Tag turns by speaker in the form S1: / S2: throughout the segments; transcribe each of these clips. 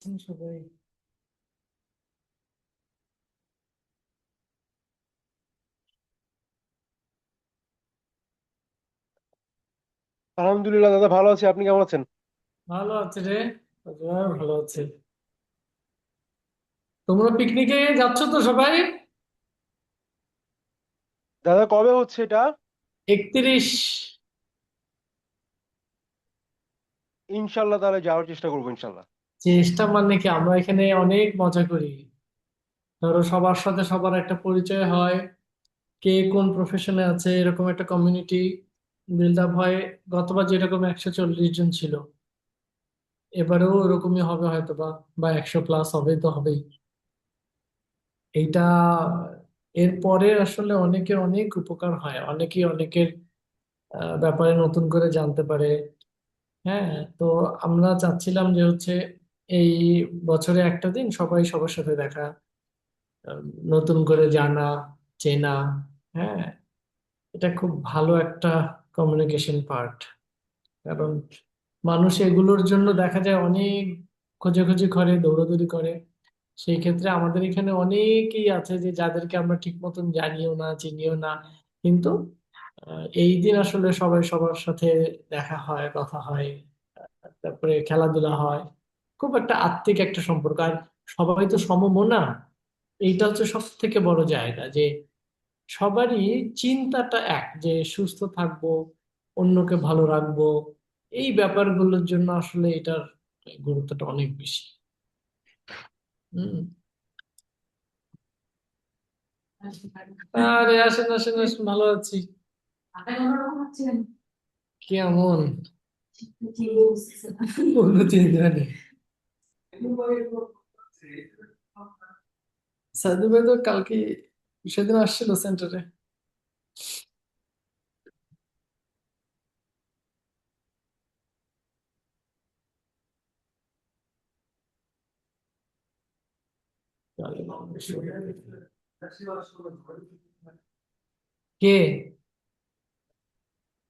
S1: আছেন সবাই?
S2: আলহামদুলিল্লাহ দাদা, ভালো আছি। আপনি কেমন আছেন?
S1: ভালো আছে রে। ভালো আছে। তোমরা পিকনিকে যাচ্ছ তো সবাই?
S2: দাদা, কবে হচ্ছে এটা?
S1: 31।
S2: ইনশাল্লাহ, তাহলে যাওয়ার চেষ্টা করবো ইনশাল্লাহ।
S1: চেষ্টা মানে কি, আমরা এখানে অনেক মজা করি। ধরো সবার সাথে সবার একটা পরিচয় হয়, কে কোন প্রফেশনে আছে, এরকম একটা কমিউনিটি বিল্ড আপ হয়। গতবার যেরকম 140 জন ছিল, এবারেও ওরকমই হবে হয়তো বা বা 100 প্লাস হবে তো হবেই। এইটা এরপরে আসলে অনেকের অনেক উপকার হয়, অনেকেই অনেকের ব্যাপারে নতুন করে জানতে পারে। হ্যাঁ। তো আমরা চাচ্ছিলাম যে হচ্ছে এই বছরে একটা দিন সবাই সবার সাথে দেখা, আহ, নতুন করে জানা, চেনা। হ্যাঁ। এটা খুব ভালো একটা কমিউনিকেশন পার্ট। কারণ মানুষ এগুলোর জন্য দেখা যায় অনেক খোঁজাখুঁজি করে, দৌড়াদৌড়ি করে। সেই ক্ষেত্রে আমাদের এখানে অনেকেই আছে যে যাদেরকে আমরা ঠিক মতন জানিও না, চিনিও না। কিন্তু এই দিন আসলে সবাই সবার সাথে দেখা হয়, কথা হয়, তারপরে খেলাধুলা হয়। খুব একটা আত্মিক একটা সম্পর্ক। আর সবাই তো সমমনা। এইটা হচ্ছে সব থেকে বড় জায়গা যে সবারই চিন্তাটা এক, যে সুস্থ থাকবো, অন্যকে ভালো রাখবো। এই ব্যাপারগুলোর জন্য আসলে এটার গুরুত্বটা অনেক বেশি। হম। আরে আসেন আসেন আসেন, ভালো আছি। কেমন? কোনো চিন্তা নেই। সাইদুল ভাই তো কালকে, সেদিন আসছিল সেন্টারে। কে?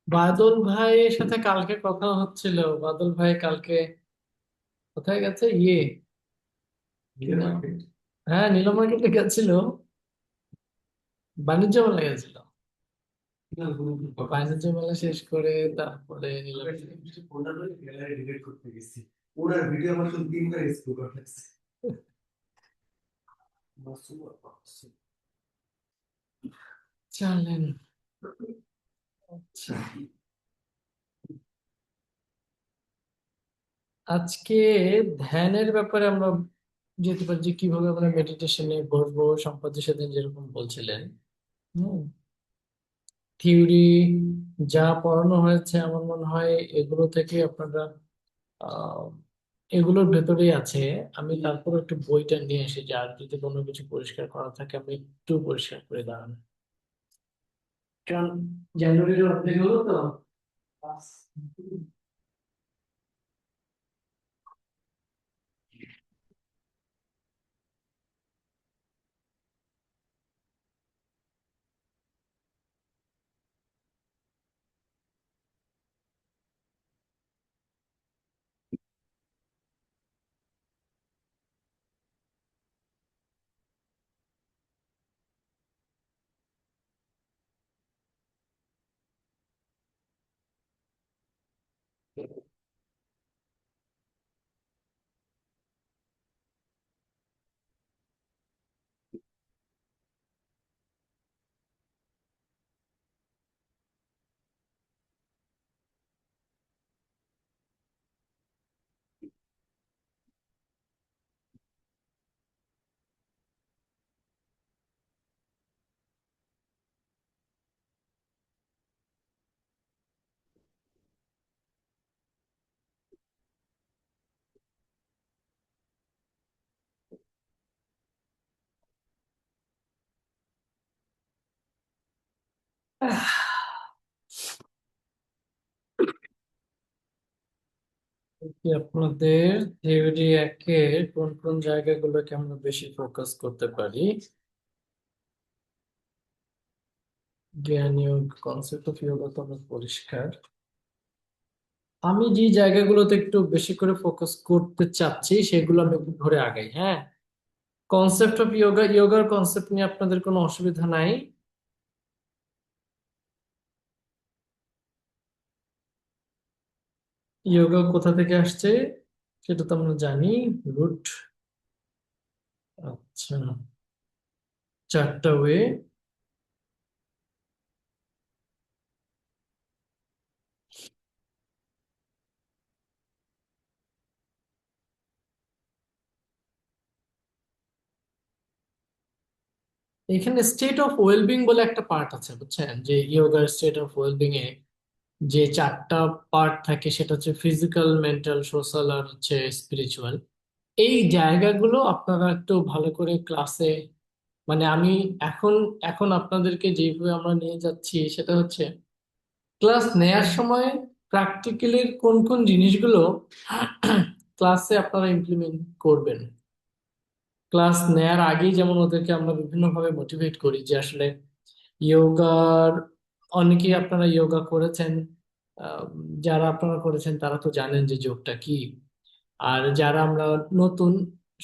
S1: বাদল ভাইয়ের সাথে কালকে কথা হচ্ছিল। বাদল ভাই কালকে কোথায় গেছে? কি নাম? হ্যাঁ, নীলম মার্কেটে গেছিল। বাণিজ্য মেলা গেছিল। বাণিজ্য মেলা শেষ করে তারপরে নীলম। জানলেন? আচ্ছা। আজকে ধ্যানের ব্যাপারে আমরা যেতে পারি, যে কিভাবে আমরা মেডিটেশনে বসবো, সম্পাদ্য সেদিন যেরকম বলছিলেন। হুম। থিওরি যা পড়ানো হয়েছে আমার মনে হয় এগুলো থেকে আপনারা আহ এগুলোর ভেতরেই আছে। আমি তারপর একটু বইটা নিয়ে এসে, যে আর যদি কোনো কিছু পরিষ্কার করা থাকে আমি একটু পরিষ্কার করে দাঁড়ান। কারণ জানুয়ারির অর্ধেক হলো তো। কি আপনাদের থিওরি একের কোন কোন জায়গাগুলোকে আমরা বেশি ফোকাস করতে পারি? জ্ঞানীয় কনসেপ্ট অফ ইয়োগা তো অনেক পরিষ্কার। আমি যে জায়গাগুলোতে একটু বেশি করে ফোকাস করতে চাচ্ছি সেগুলো আমি একটু ধরে আগাই, হ্যাঁ। কনসেপ্ট অফ যোগা, যোগার কনসেপ্ট নিয়ে আপনাদের কোনো অসুবিধা নাই? যোগা কোথা থেকে আসছে সেটা তো আমরা জানি। রুট, আচ্ছা, চারটা ওয়ে। এখানে স্টেট অফ ওয়েলবিং বলে একটা পার্ট আছে, বুঝছেন, যে যোগার স্টেট অফ ওয়েলবিং এ যে চারটা পার্ট থাকে সেটা হচ্ছে ফিজিক্যাল, মেন্টাল, সোশ্যাল আর হচ্ছে স্পিরিচুয়াল। এই জায়গাগুলো আপনারা একটু ভালো করে ক্লাসে, মানে আমি এখন এখন আপনাদেরকে যেভাবে আমরা নিয়ে যাচ্ছি সেটা হচ্ছে ক্লাস নেয়ার সময় প্র্যাকটিক্যালি কোন কোন জিনিসগুলো ক্লাসে আপনারা ইমপ্লিমেন্ট করবেন। ক্লাস নেয়ার আগেই যেমন ওদেরকে আমরা বিভিন্ন ভাবে মোটিভেট করি যে আসলে যোগার, অনেকেই আপনারা যোগা করেছেন, আহ, যারা আপনারা করেছেন তারা তো জানেন যে যোগটা কি। আর যারা আমরা নতুন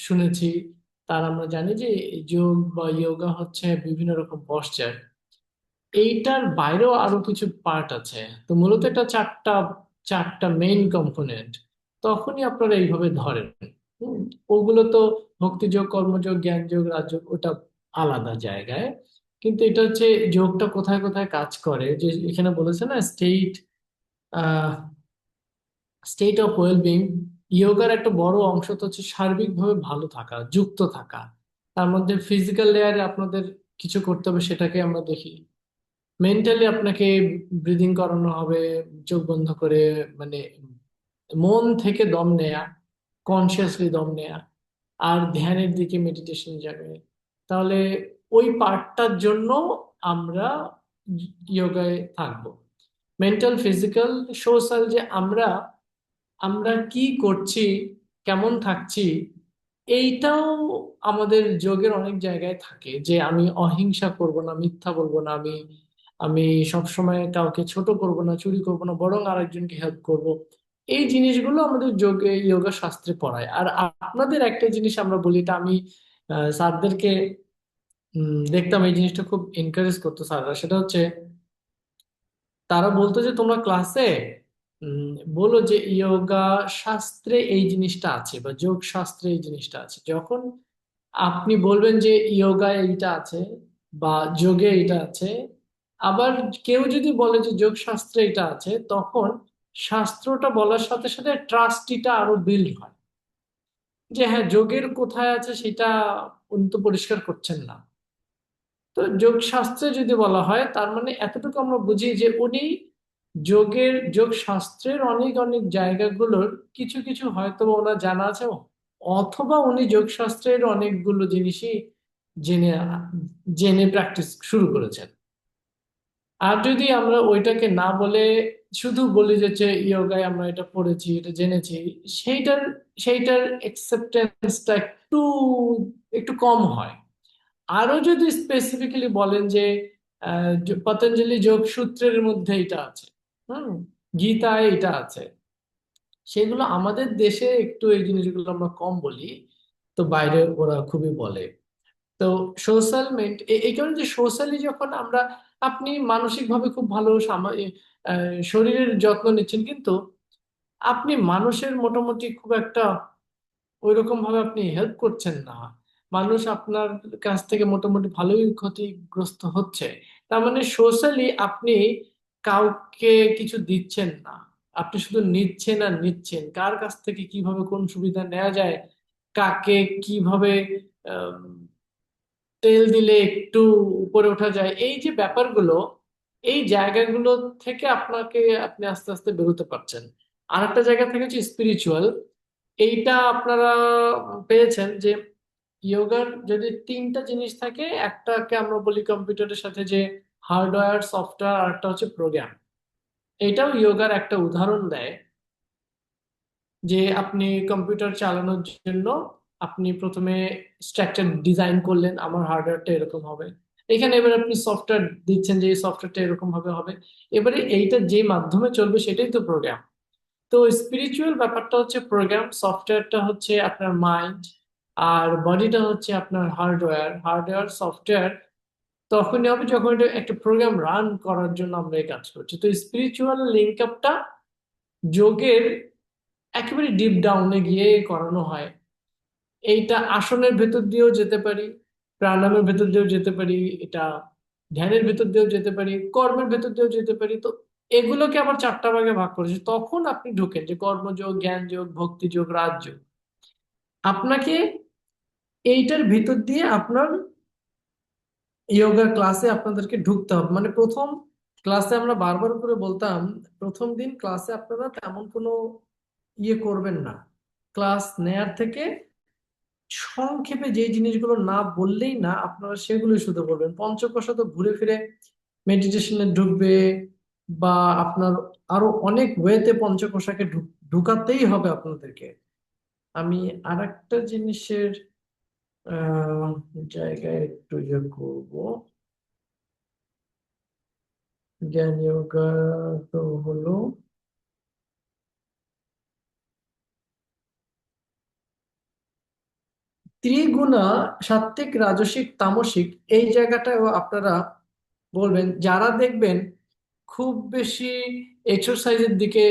S1: শুনেছি তারা আমরা জানি যে যোগ বা যোগা হচ্ছে বিভিন্ন রকম পশ্চার। এইটার বাইরেও আরো কিছু পার্ট আছে। তো মূলত এটা চারটা চারটা মেইন কম্পোনেন্ট। তখনই আপনারা এইভাবে ধরেন। হুম, ওগুলো তো ভক্তিযোগ, কর্মযোগ, জ্ঞানযোগ, রাজযোগ, ওটা আলাদা জায়গায়। কিন্তু এটা হচ্ছে যোগটা কোথায় কোথায় কাজ করে, যে এখানে বলেছে না স্টেট, স্টেট অফ ওয়েলবিং। যোগার একটা বড় অংশ তো হচ্ছে সার্বিকভাবে ভালো থাকা, যুক্ত থাকা। তার মধ্যে ফিজিক্যাল লেয়ারে আপনাদের কিছু করতে হবে, সেটাকে আমরা দেখি। মেন্টালি আপনাকে ব্রিদিং করানো হবে, চোখ বন্ধ করে, মানে মন থেকে দম নেয়া, কনসিয়াসলি দম নেয়া, আর ধ্যানের দিকে, মেডিটেশন যাবে। তাহলে ওই পার্টটার জন্য আমরা যোগায় থাকবো। মেন্টাল, ফিজিক্যাল, সোশ্যাল, যে আমরা আমরা কি করছি, কেমন থাকছি, এইটাও আমাদের যোগের অনেক জায়গায় থাকে। যে আমি অহিংসা করব না, মিথ্যা বলবো না, আমি আমি সবসময় কাউকে ছোট করব না, চুরি করব না, বরং আরেকজনকে হেল্প করব। এই জিনিসগুলো আমাদের যোগে, যোগা শাস্ত্রে পড়ায়। আর আপনাদের একটা জিনিস আমরা বলি, এটা আমি স্যারদেরকে দেখতাম এই জিনিসটা খুব এনকারেজ করতো স্যাররা, সেটা হচ্ছে তারা বলতো যে তোমরা ক্লাসে উম, বলো যে যোগা শাস্ত্রে এই জিনিসটা আছে বা যোগ শাস্ত্রে এই জিনিসটা আছে। যখন আপনি বলবেন যে যোগা এইটা আছে বা যোগে এইটা আছে, আবার কেউ যদি বলে যে যোগ শাস্ত্রে এটা আছে, তখন শাস্ত্রটা বলার সাথে সাথে ট্রাস্টিটা আরো বিল্ড হয়। যে হ্যাঁ, যোগের কোথায় আছে সেটা উনি তো পরিষ্কার করছেন না। তো যোগ শাস্ত্রে যদি বলা হয় তার মানে এতটুকু আমরা বুঝি যে উনি যোগের, যোগ শাস্ত্রের অনেক অনেক জায়গাগুলোর কিছু কিছু হয়তো বা ওনার জানা আছে, অথবা উনি যোগ শাস্ত্রের অনেকগুলো জিনিসই জেনে জেনে প্র্যাকটিস শুরু করেছেন। আর যদি আমরা ওইটাকে না বলে শুধু বলি যে ইয়োগায় আমরা এটা পড়েছি, এটা জেনেছি, সেইটার সেইটার একসেপ্টেন্সটা একটু একটু কম হয়। আরো যদি স্পেসিফিক্যালি বলেন যে পতঞ্জলি যোগ সূত্রের মধ্যে এটা আছে, হুম, গীতায় এটা আছে, সেগুলো আমাদের দেশে একটু এই জিনিসগুলো আমরা কম বলি। তো বাইরে ওরা খুবই বলে। তো সোশ্যাল এই কারণে যে সোশ্যালি যখন আমরা, আপনি মানসিক ভাবে খুব ভালো শরীরের যত্ন নিচ্ছেন, কিন্তু আপনি মানুষের মোটামুটি খুব একটা ওইরকম ভাবে আপনি হেল্প করছেন না। মানুষ আপনার কাছ থেকে মোটামুটি ভালোই ক্ষতিগ্রস্ত হচ্ছে। তার মানে সোশ্যালি আপনি কাউকে কিছু দিচ্ছেন না, আপনি শুধু নিচ্ছেন আর নিচ্ছেন। কার কাছ থেকে কিভাবে কোন সুবিধা নেওয়া যায়, কাকে কিভাবে আম, তেল দিলে একটু উপরে ওঠা যায়, এই যে ব্যাপারগুলো, এই জায়গাগুলো থেকে আপনি আস্তে আস্তে বেরোতে পারছেন। আর একটা জায়গা থেকে হচ্ছে স্পিরিচুয়াল। এইটা আপনারা পেয়েছেন যে যোগার যদি তিনটা জিনিস থাকে, একটাকে আমরা বলি কম্পিউটারের সাথে যে হার্ডওয়্যার, সফটওয়্যার, আর একটা হচ্ছে প্রোগ্রাম। এটাও যোগার একটা উদাহরণ দেয়। যে আপনি কম্পিউটার চালানোর জন্য আপনি প্রথমে স্ট্রাকচার ডিজাইন করলেন, আমার হার্ডওয়্যারটা এরকম হবে। এখানে এবার আপনি সফটওয়্যার দিচ্ছেন যে এই সফটওয়্যারটা এরকম ভাবে হবে। এবারে এইটা যে মাধ্যমে চলবে সেটাই তো প্রোগ্রাম। তো স্পিরিচুয়াল ব্যাপারটা হচ্ছে প্রোগ্রাম, সফটওয়্যারটা হচ্ছে আপনার মাইন্ড, আর বডিটা হচ্ছে আপনার হার্ডওয়্যার। হার্ডওয়্যার সফটওয়্যার তখনই হবে যখন এটা একটা প্রোগ্রাম রান করার জন্য আমরা এই কাজ করছি। তো স্পিরিচুয়াল লিঙ্ক আপটা যোগের একেবারে ডিপ ডাউনে গিয়ে করানো হয়। এইটা আসনের ভেতর দিয়েও যেতে পারি, প্রাণায়ামের ভেতর দিয়েও যেতে পারি, এটা ধ্যানের ভেতর দিয়েও যেতে পারি, কর্মের ভেতর দিয়েও যেতে পারি। তো এগুলোকে আবার চারটা ভাগে ভাগ করেছি। তখন আপনি ঢুকেন যে কর্মযোগ, জ্ঞান যোগ, ভক্তি যোগ, রাজযোগ। আপনাকে এইটার ভিতর দিয়ে আপনার যোগা ক্লাসে আপনাদেরকে ঢুকতে হবে। মানে প্রথম ক্লাসে আমরা বারবার করে বলতাম, প্রথম দিন ক্লাসে আপনারা তেমন কোনো ইয়ে করবেন না। ক্লাস নেয়ার থেকে সংক্ষেপে যে জিনিসগুলো না বললেই না, আপনারা সেগুলোই শুধু বলবেন। পঞ্চকোশে তো ঘুরে ফিরে মেডিটেশনে ঢুকবে, বা আপনার আরো অনেক ওয়েতে পঞ্চকোশাকে ঢুকাতেই হবে আপনাদেরকে। আমি আরেকটা জিনিসের আহ জায়গায় একটু ইয়ে করবো। জ্ঞান যোগা তো হলো, ত্রিগুণা, সাত্ত্বিক, রাজসিক, তামসিক, এই জায়গাটাও আপনারা বলবেন। যারা দেখবেন খুব বেশি এক্সারসাইজের দিকে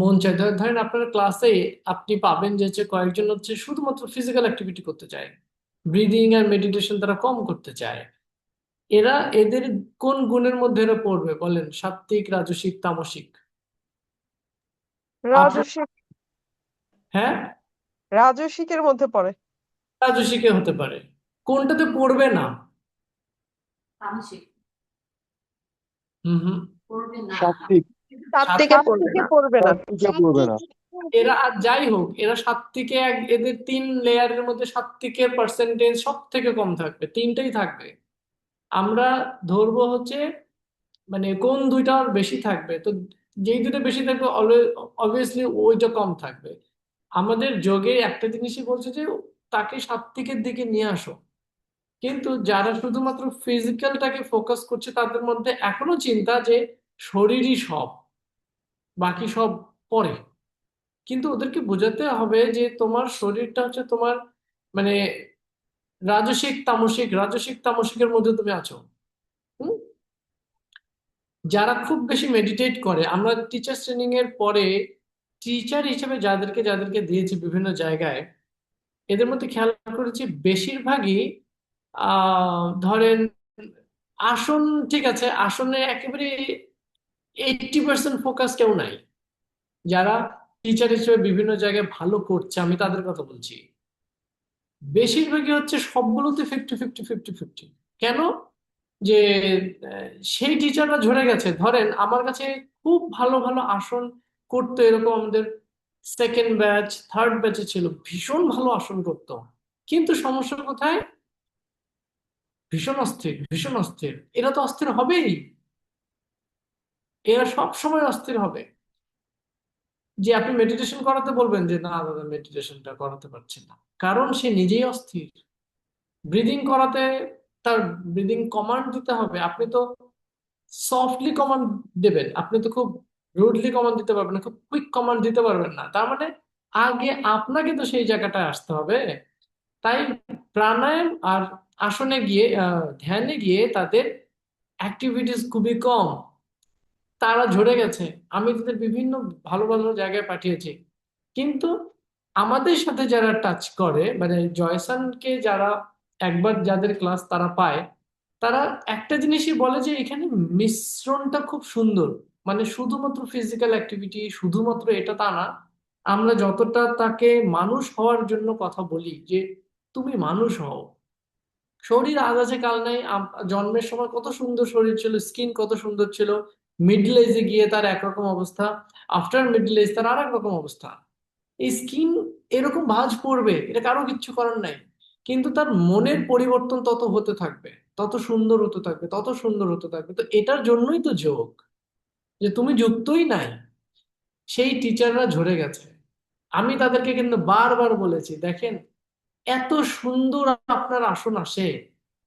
S1: মন চায়, ধরেন আপনার ক্লাসে আপনি পাবেন যে হচ্ছে কয়েকজন হচ্ছে শুধুমাত্র ফিজিক্যাল অ্যাক্টিভিটি করতে চায়, ব্রিদিং আর মেডিটেশন তারা কম করতে চায়। এরা এদের কোন গুণের মধ্যে এরা পড়বে বলেন? সাত্ত্বিক, রাজসিক, তামসিক? আপনার,
S3: রাজস্বিক।
S1: হ্যাঁ,
S3: রাজস্বিকের মধ্যে পড়ে।
S1: রাজসিকে হতে পারে। কোনটাতে পড়বে না?
S4: তামসিক
S1: হুম হুম।
S4: করবে না।
S2: সাত্বিক।
S3: সাত্ত্বিকে পড়বে
S4: সাত্বিকে
S3: না।
S4: পড়বে না।
S2: সাত্বিকে পড়বে না।
S1: এরা আর যাই হোক, এরা সাত্ত্বিকে এদের তিন লেয়ারের মধ্যে সাত্ত্বিকের পার্সেন্টেজ সব থেকে কম থাকবে, তিনটাই থাকবে। আমরা ধরবো হচ্ছে মানে কোন দুইটা আর বেশি থাকবে, তো যেই দুটো বেশি থাকবে অবভিয়াসলি ওইটা কম থাকবে। আমাদের যোগে একটা জিনিসই বলছে যে তাকে সাত্ত্বিকের দিকে নিয়ে আসো। কিন্তু যারা শুধুমাত্র ফিজিক্যালটাকে ফোকাস করছে তাদের মধ্যে এখনো চিন্তা যে শরীরই সব, বাকি সব পরে। কিন্তু ওদেরকে বোঝাতে হবে যে তোমার শরীরটা হচ্ছে তোমার মানে রাজসিক তামসিক, রাজসিক তামসিকের মধ্যে তুমি আছো। হুম? যারা খুব বেশি মেডিটেট করে, আমরা টিচার ট্রেনিং এর পরে টিচার হিসেবে যাদেরকে যাদেরকে দিয়েছি বিভিন্ন জায়গায়, এদের মধ্যে খেয়াল করেছি বেশিরভাগই ধরেন আসন, ঠিক আছে, আসনে একেবারে 80% ফোকাস কেউ নাই। যারা টিচার হিসেবে বিভিন্ন জায়গায় ভালো করছে আমি তাদের কথা বলছি। বেশিরভাগই হচ্ছে সবগুলোতে 50-50-50-50। কেন? যে সেই টিচাররা ঝরে গেছে। ধরেন আমার কাছে খুব ভালো ভালো আসন করতো এরকম আমাদের সেকেন্ড ব্যাচ, থার্ড ব্যাচে ছিল, ভীষণ ভালো আসন করতো। কিন্তু সমস্যা কোথায়? ভীষণ অস্থির, ভীষণ অস্থির। এরা তো অস্থির হবেই, এরা সব সময় অস্থির হবে। যে আপনি মেডিটেশন করাতে বলবেন যে না দাদা মেডিটেশনটা করাতে পারছি না, কারণ সে নিজেই অস্থির। ব্রিদিং করাতে তার ব্রিদিং কমান্ড দিতে হবে, আপনি তো সফটলি কমান্ড দেবেন, আপনি তো খুব রুডলি কমান্ড দিতে পারবেন না, খুব কুইক কমান্ড দিতে পারবেন না। তার মানে আগে আপনাকে তো সেই জায়গাটায় আসতে হবে। তাই প্রাণায়াম আর আসনে গিয়ে ধ্যানে গিয়ে তাদের অ্যাক্টিভিটিস খুবই কম, তারা ঝরে গেছে। আমি তাদের বিভিন্ন ভালো ভালো জায়গায় পাঠিয়েছি। কিন্তু আমাদের সাথে যারা টাচ করে, মানে জয়সানকে যারা একবার যাদের ক্লাস তারা পায়, তারা একটা জিনিসই বলে যে এখানে মিশ্রণটা খুব সুন্দর। মানে শুধুমাত্র ফিজিক্যাল অ্যাক্টিভিটি শুধুমাত্র এটা তা না, আমরা যতটা তাকে মানুষ হওয়ার জন্য কথা বলি যে তুমি মানুষ হও। শরীর আজ আছে কাল নাই। জন্মের সময় কত সুন্দর শরীর ছিল, স্কিন কত সুন্দর ছিল, মিডল এজে গিয়ে তার একরকম অবস্থা, আফটার মিডল এজ তার আর এক রকম অবস্থা। এই স্কিন এরকম ভাঁজ পড়বে, এটা কারো কিচ্ছু করার নাই। কিন্তু তার মনের পরিবর্তন তত হতে থাকবে, তত সুন্দর হতে থাকবে, তত সুন্দর হতে থাকবে। তো এটার জন্যই তো যোগ, যে তুমি যুক্তই নাই। সেই টিচাররা ঝরে গেছে। আমি তাদেরকে কিন্তু বারবার বলেছি, দেখেন এত সুন্দর আপনার আসন আসে,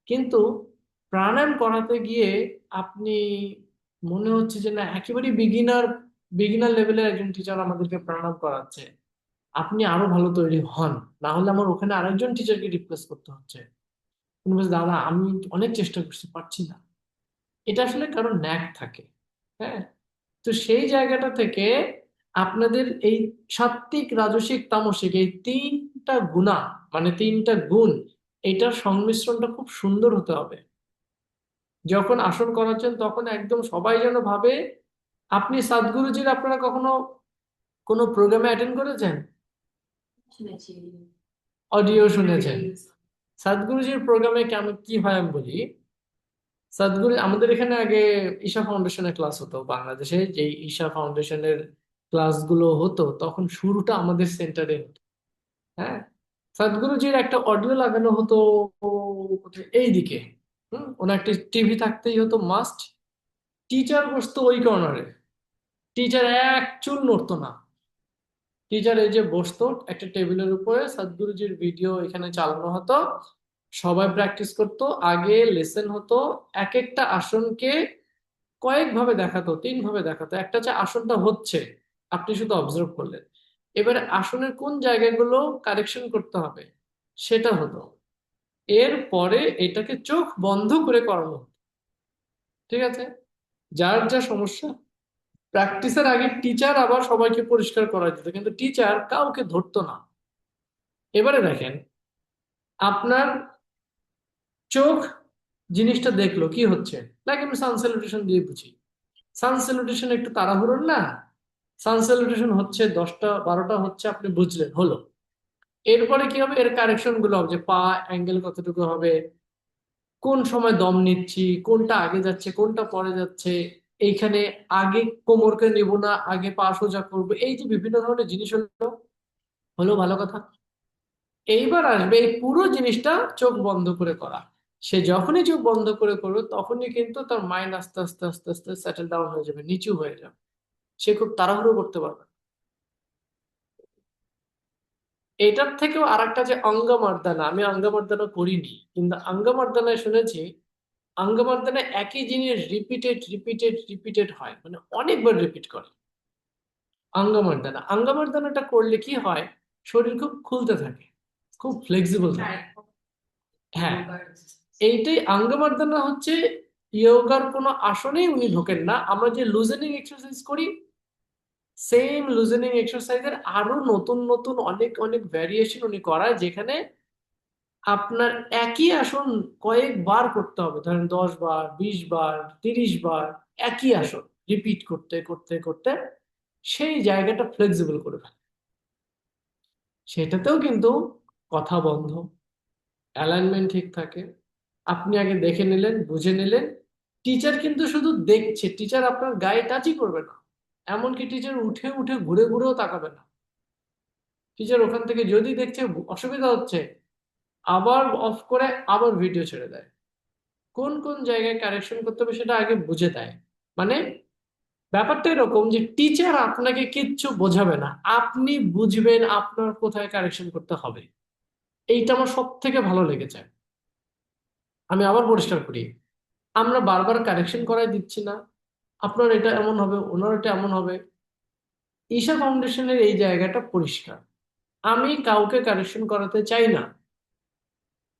S1: কিন্তু প্রাণায়াম করাতে গিয়ে আপনি মনে হচ্ছে যে না একেবারে বিগিনার বিগিনার লেভেলের একজন টিচার আমাদেরকে প্রাণায়াম করাচ্ছে, আপনি আরো ভালো তৈরি হন, না হলে আমার ওখানে আরেকজন টিচারকে রিপ্লেস করতে হচ্ছে। উনি বলছে, দাদা আমি অনেক চেষ্টা করছি, পারছি না। এটা আসলে কারণ ন্যাক থাকে। হ্যাঁ, তো সেই জায়গাটা থেকে আপনাদের এই সাত্ত্বিক, রাজসিক, তামসিক এই তিনটা গুণা, মানে তিনটা গুণ, এটার সংমিশ্রণটা খুব সুন্দর হতে হবে। যখন আসন করাচ্ছেন তখন একদম সবাই যেন ভাবে আপনি সদ্গুরুজির, আপনারা কখনো কোনো প্রোগ্রামে অ্যাটেন্ড করেছেন,
S4: শুনেছি।
S1: অডিও শুনেছেন? সদ্গুরুজির প্রোগ্রামে কেমন কি হয় আমি বলি। সদ্গুরু, আমাদের এখানে আগে ঈশা ফাউন্ডেশনের ক্লাস হতো বাংলাদেশে, যে ঈশা ফাউন্ডেশনের ক্লাসগুলো হতো তখন শুরুটা আমাদের সেন্টারে হতো। হ্যাঁ, সদ্গুরুজির একটা অডিও লাগানো হতো এইদিকে। ওনার একটা টিভি থাকতেই হতো মাস্ট। টিচার বসতো ওই কর্নারে, টিচার এক চুল নড়তো না। টিচার এই যে বসতো একটা টেবিলের উপরে, সদ্গুরুজির ভিডিও এখানে চালানো হতো, সবাই প্র্যাকটিস করতো, আগে লেসন হতো। এক একটা আসনকে কয়েকভাবে দেখাতো, তিন ভাবে দেখাতো। একটা হচ্ছে আসনটা হচ্ছে, আপনি শুধু অবজার্ভ করলেন। এবারে আসনের কোন জায়গাগুলো কারেকশন করতে হবে সেটা হতো। এরপরে এটাকে চোখ বন্ধ করে করানো হতো। ঠিক আছে, যার যা সমস্যা। প্র্যাকটিসের আগে টিচার আবার সবাইকে পরিষ্কার করা দিত, কিন্তু টিচার কাউকে ধরতো না। এবারে দেখেন, আপনার চোখ জিনিসটা দেখলো কি হচ্ছে, লাইক আমি সান স্যালুটেশন দিয়ে বুঝি। সান স্যালুটেশন একটু তাড়াহুড়োর না? সান স্যালুটেশন হচ্ছে 10টা 12টা হচ্ছে, আপনি বুঝলেন, হলো। এরপরে কি হবে, এর কারেকশন গুলো হবে, যে পা অ্যাঙ্গেল কতটুকু হবে, কোন সময় দম নিচ্ছি, কোনটা আগে যাচ্ছে কোনটা পরে যাচ্ছে, এইখানে আগে কোমরকে নিব না আগে পা সোজা করবো, এই যে বিভিন্ন ধরনের জিনিস হলো। হলো ভালো কথা। এইবার আসবে এই পুরো জিনিসটা চোখ বন্ধ করে করা। সে যখনই চোখ বন্ধ করে করবে তখনই কিন্তু তার মাইন্ড আস্তে আস্তে আস্তে আস্তে সেটেল ডাউন হয়ে যাবে, নিচু হয়ে যাবে। সে খুব তাড়াহুড়ো করতে পারবে না। এটার থেকেও আরেকটা, যে অঙ্গমর্দানা, আমি অঙ্গমর্দানা করিনি, কিন্তু অঙ্গমর্দানায় শুনেছি, অঙ্গমর্দানে একই জিনিস রিপিটেড রিপিটেড রিপিটেড হয়, মানে অনেকবার রিপিট করে। অঙ্গমর্দানাটা করলে কি হয়, শরীর খুব খুলতে থাকে, খুব ফ্লেক্সিবল থাকে। হ্যাঁ, এইটাই অঙ্গমর্দানা হচ্ছে। ইয়োগার কোনো আসনেই উনি ঢোকেন না, আমরা যে লুজেনিং এক্সারসাইজ করি, সেম লুজেনিং এক্সারসাইজের আরো নতুন নতুন অনেক অনেক ভ্যারিয়েশন উনি করায়, যেখানে আপনার একই আসন কয়েকবার করতে হবে, ধরেন 10 বার, 20 বার, 30 বার একই আসন রিপিট করতে করতে করতে সেই জায়গাটা ফ্লেক্সিবল করে ফেলে। সেটাতেও কিন্তু কথা বন্ধ, অ্যালাইনমেন্ট ঠিক থাকে। আপনি আগে দেখে নিলেন, বুঝে নিলেন। টিচার কিন্তু শুধু দেখছে, টিচার আপনার গায়ে টাচই করবে না। এমনকি টিচার উঠে উঠে ঘুরে ঘুরেও তাকাবে না। টিচার ওখান থেকে যদি দেখছে অসুবিধা হচ্ছে, আবার অফ করে আবার ভিডিও ছেড়ে দেয়। কোন কোন জায়গায় কারেকশন করতে হবে সেটা আগে বুঝে দেয়। মানে ব্যাপারটা এরকম যে টিচার আপনাকে কিচ্ছু বোঝাবে না, আপনি বুঝবেন আপনার কোথায় কারেকশন করতে হবে। এইটা আমার সব থেকে ভালো লেগেছে। আমি আবার পরিষ্কার করি, আমরা বারবার কারেকশন করাই দিচ্ছি না, আপনার এটা এমন হবে, ওনার এটা এমন হবে। ঈশা ফাউন্ডেশনের এই জায়গাটা পরিষ্কার, আমি কাউকে কারেকশন করাতে চাই না।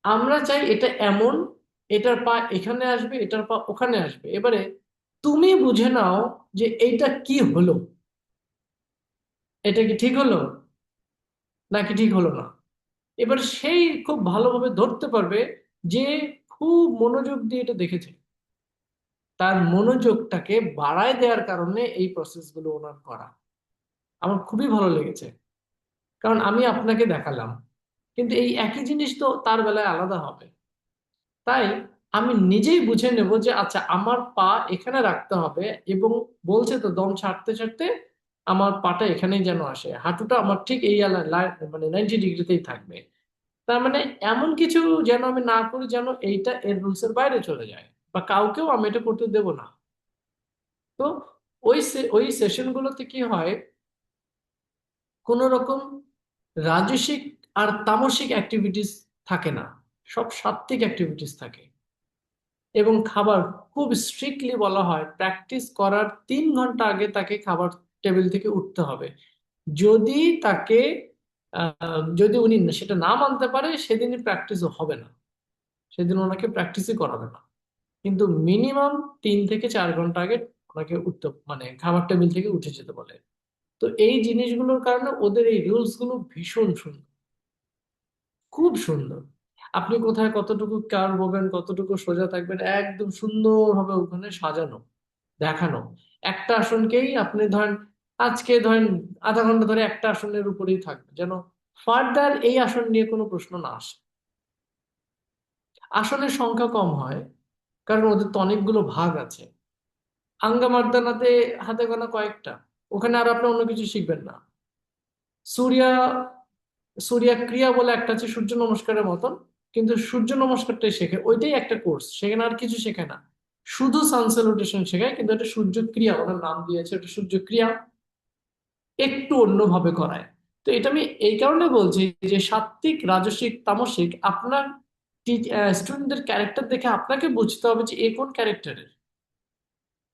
S1: আমরা চাই এটা এমন, এটার পা এখানে আসবে, এটার পা ওখানে আসবে। এবারে তুমি বুঝে নাও যে এইটা কি হলো, এটা কি ঠিক হলো নাকি ঠিক হলো না। এবার সেই খুব ভালোভাবে ধরতে পারবে যে খুব মনোযোগ দিয়ে এটা দেখেছে, তার মনোযোগটাকে বাড়ায় দেওয়ার কারণে এই প্রসেসগুলো ওনার করা। আমার খুবই ভালো লেগেছে, কারণ আমি আপনাকে দেখালাম, কিন্তু এই একই জিনিস তো তার বেলায় আলাদা হবে। তাই আমি নিজেই বুঝে নেব যে আচ্ছা আমার পা এখানে রাখতে হবে, এবং বলছে তো দম ছাড়তে ছাড়তে আমার পাটা এখানেই যেন আসে, হাঁটুটা আমার ঠিক এই মানে 90 ডিগ্রিতেই থাকবে। তার মানে এমন কিছু যেন আমি না করি যেন এইটা এর রুলস এর বাইরে চলে যায়, বা কাউকেও আমি এটা করতে দেব না। তো ওই সেশন গুলোতে কি হয়, কোন রকম রাজসিক আর তামসিক অ্যাক্টিভিটিস থাকে না, সব সাত্ত্বিক অ্যাক্টিভিটিস থাকে। এবং খাবার খুব স্ট্রিক্টলি বলা হয়, প্র্যাকটিস করার 3 ঘন্টা আগে তাকে খাবার টেবিল থেকে উঠতে হবে। যদি তাকে যদি উনি সেটা না মানতে পারে, সেদিনই প্র্যাকটিসও হবে না, সেদিন ওনাকে প্র্যাকটিসই করাবে না। কিন্তু মিনিমাম 3 থেকে 4 ঘন্টা আগে ওনাকে উঠতে, মানে খাবার টেবিল থেকে উঠে যেতে বলে। তো এই জিনিসগুলোর কারণে ওদের এই রুলস গুলো ভীষণ সুন্দর, খুব সুন্দর। আপনি কোথায় কতটুকু কার বলবেন, কতটুকু সোজা থাকবেন, একদম সুন্দরভাবে ওখানে সাজানো, দেখানো। একটা আসনকেই আপনি ধরেন, আজকে ধরেন আধা ঘন্টা ধরে একটা আসনের উপরেই থাকবে, যেন ফার্দার এই আসন নিয়ে কোনো প্রশ্ন না আসে। আসনের সংখ্যা কম হয় কারণ ওদের তো অনেকগুলো ভাগ আছে। আঙ্গা মার্দানাতে হাতে গোনা কয়েকটা, ওখানে আর আপনি অন্য কিছু শিখবেন না। সূর্যা সূর্যা ক্রিয়া বলে একটা আছে সূর্য নমস্কারের মতন, কিন্তু সূর্য নমস্কারটাই শেখে, ওইটাই একটা কোর্স, সেখানে আর কিছু শেখে না, শুধু সান স্যালুটেশন শেখায়, কিন্তু এটা সূর্য ক্রিয়া, ওনার নাম দিয়েছে এটা সূর্য ক্রিয়া, একটু অন্যভাবে করায়। তো এটা আমি এই কারণে বলছি যে সাত্ত্বিক, রাজসিক, তামসিক, আপনার স্টুডেন্টদের ক্যারেক্টার দেখে আপনাকে বুঝতে হবে যে এ কোন ক্যারেক্টারের।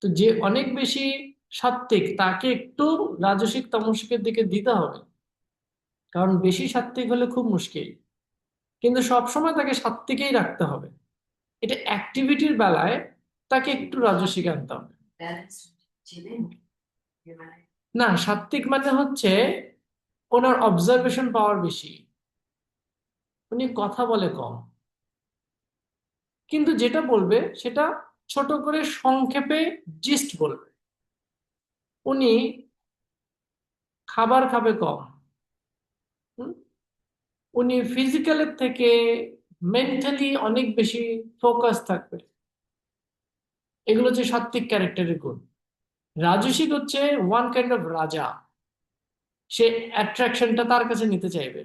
S1: তো যে অনেক বেশি সাত্ত্বিক তাকে একটু রাজসিক তামসিকের দিকে দিতে হবে, কারণ বেশি সাত্ত্বিক হলে খুব মুশকিল। কিন্তু সবসময় তাকে সাত্ত্বিকেই রাখতে হবে। এটা অ্যাক্টিভিটির বেলায় তাকে একটু রাজসিক আনতে হবে।
S4: ব্যালেন্স ছিলেন মানে
S1: না, সাত্ত্বিক মানে হচ্ছে ওনার অবজারভেশন পাওয়ার বেশি, উনি কথা বলে কম, কিন্তু যেটা বলবে সেটা ছোট করে সংক্ষেপে জিস্ট বলবে। উনি খাবার খাবে কম। হুম? উনি ফিজিক্যালের থেকে মেন্টালি অনেক বেশি ফোকাস থাকবে। এগুলো হচ্ছে সাত্ত্বিক ক্যারেক্টারের গুণ। রাজসিক হচ্ছে ওয়ান কাইন্ড অফ রাজা, সে অ্যাট্রাকশনটা তার কাছে নিতে চাইবে,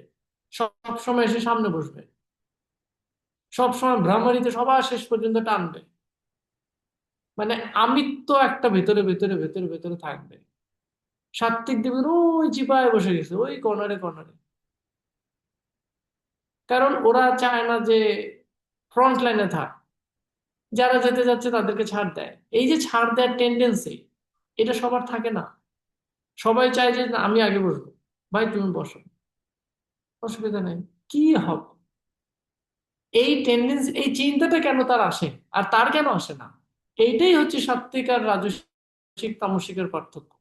S1: সব সময় এসে সামনে বসবে, সব সময় ভ্রামারিতে সবার শেষ পর্যন্ত টানবে, মানে আমিত্ব একটা ভেতরে ভেতরে ভেতরে ভেতরে থাকবে। সাত্ত্বিক দেবেন ওই চিপায় বসে গেছে ওই কর্নারে কর্নারে, কারণ ওরা চায় না যে ফ্রন্ট লাইনে থাক, যারা যেতে যাচ্ছে তাদেরকে ছাড় দেয়। এই যে ছাড় দেওয়ার টেন্ডেন্সি, এটা সবার থাকে না। সবাই চায় যে না, আমি আগে বসবো, ভাই তুমি বসো, অসুবিধা নেই, কি হবে। এই টেন্ডেন্সি, এই চিন্তাটা কেন তার আসে আর তার কেন আসে না, এইটাই হচ্ছে সাত্ত্বিক আর রাজসিক তামসিকের পার্থক্য।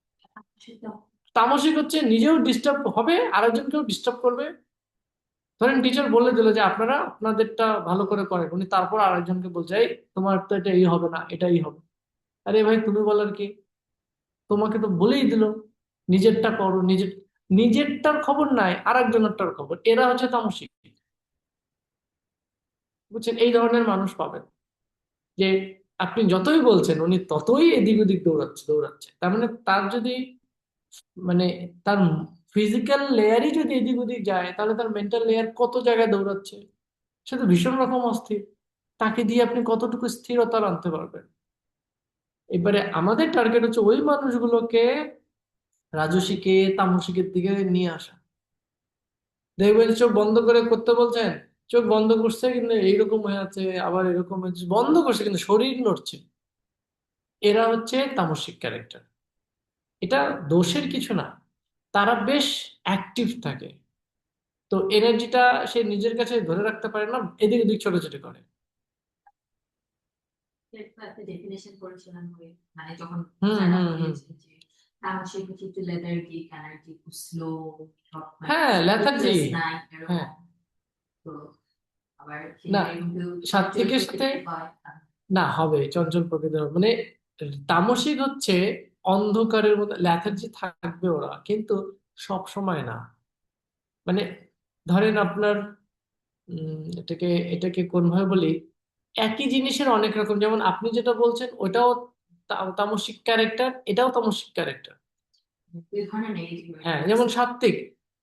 S4: সেটা
S1: তামসিক হচ্ছে নিজেও ডিস্টার্ব হবে, আরেকজনকেও ডিস্টার্ব করবে। ধরেন টিচার বলে দিল যে আপনারা আপনাদেরটা ভালো করে করেন, উনি তারপর আরেকজনকে বলছে এই তোমার তো এটা এই হবে না, এটাই হবে। আরে ভাই তুমি বলার কি, তোমাকে তো বলেই দিল নিজেরটা করো, নিজেরটার খবর নাই আরেকজনেরটার খবর। এরা হচ্ছে তামসিক, বুঝছেন? এই ধরনের মানুষ পাবেন যে আপনি যতই বলছেন উনি ততই এদিক ওদিক দৌড়াচ্ছে দৌড়াচ্ছে, তার মানে তার যদি, মানে তার ফিজিক্যাল লেয়ারই যদি এদিক ওদিক যায়, তাহলে তার মেন্টাল লেয়ার কত জায়গায় দৌড়াচ্ছে, সে তো ভীষণ রকম অস্থির। তাকে দিয়ে আপনি কতটুকু স্থিরতা আনতে পারবেন। এবারে আমাদের টার্গেট হচ্ছে ওই মানুষগুলোকে রাজসিকে তামসিকের দিকে নিয়ে আসা। দেখবেন চোখ বন্ধ করে করতে বলছেন, চোখ বন্ধ করছে কিন্তু এইরকম হয়ে আছে, আবার এরকম হচ্ছে, বন্ধ করছে কিন্তু শরীর নড়ছে। এরা হচ্ছে তামসিক ক্যারেক্টার। এটা দোষের কিছু না, তারা বেশ অ্যাক্টিভ থাকে, তো এনার্জিটা সে নিজের কাছে ধরে রাখতে পারে না, এদিক ওদিক ছোটাছুটি করে।
S4: একটা ডেফিনেশন করেছিলাম ওই মানে যখন
S1: হুম
S4: স্যার
S1: হুম হুম
S4: বলেছেন যে তামসিক হচ্ছে একটু লেথার্জিক এনার্জি, একটু স্লো, সব মানে
S1: হ্যাঁ, লেথার্জি।
S4: ফোকাস নাই এরকম।
S1: হ্যাঁ,
S4: তো আবার
S1: না,
S4: সেটা কিন্তু চঞ্চল
S1: সাত্ত্বিকের সাথে
S4: প্রকৃতির হয়।
S1: না হবে, চঞ্চল প্রকৃতির হবে। মানে তামসিক হচ্ছে অন্ধকারের মধ্যে লেথার্জি থাকবে ওরা, কিন্তু সব সময় না। মানে ধরেন আপনার এটাকে এটাকে কোন ভাবে বলি, একই জিনিসের অনেক রকম, যেমন আপনি যেটা বলছেন ওটাও তামসিক ক্যারেক্টার, এটাও তামসিক ক্যারেক্টার।
S4: দুই ধরনের নেগেটিভ
S1: হ্যাঁ,
S4: এনার্জি
S1: যেমন
S4: আছে।
S1: সাত্ত্বিক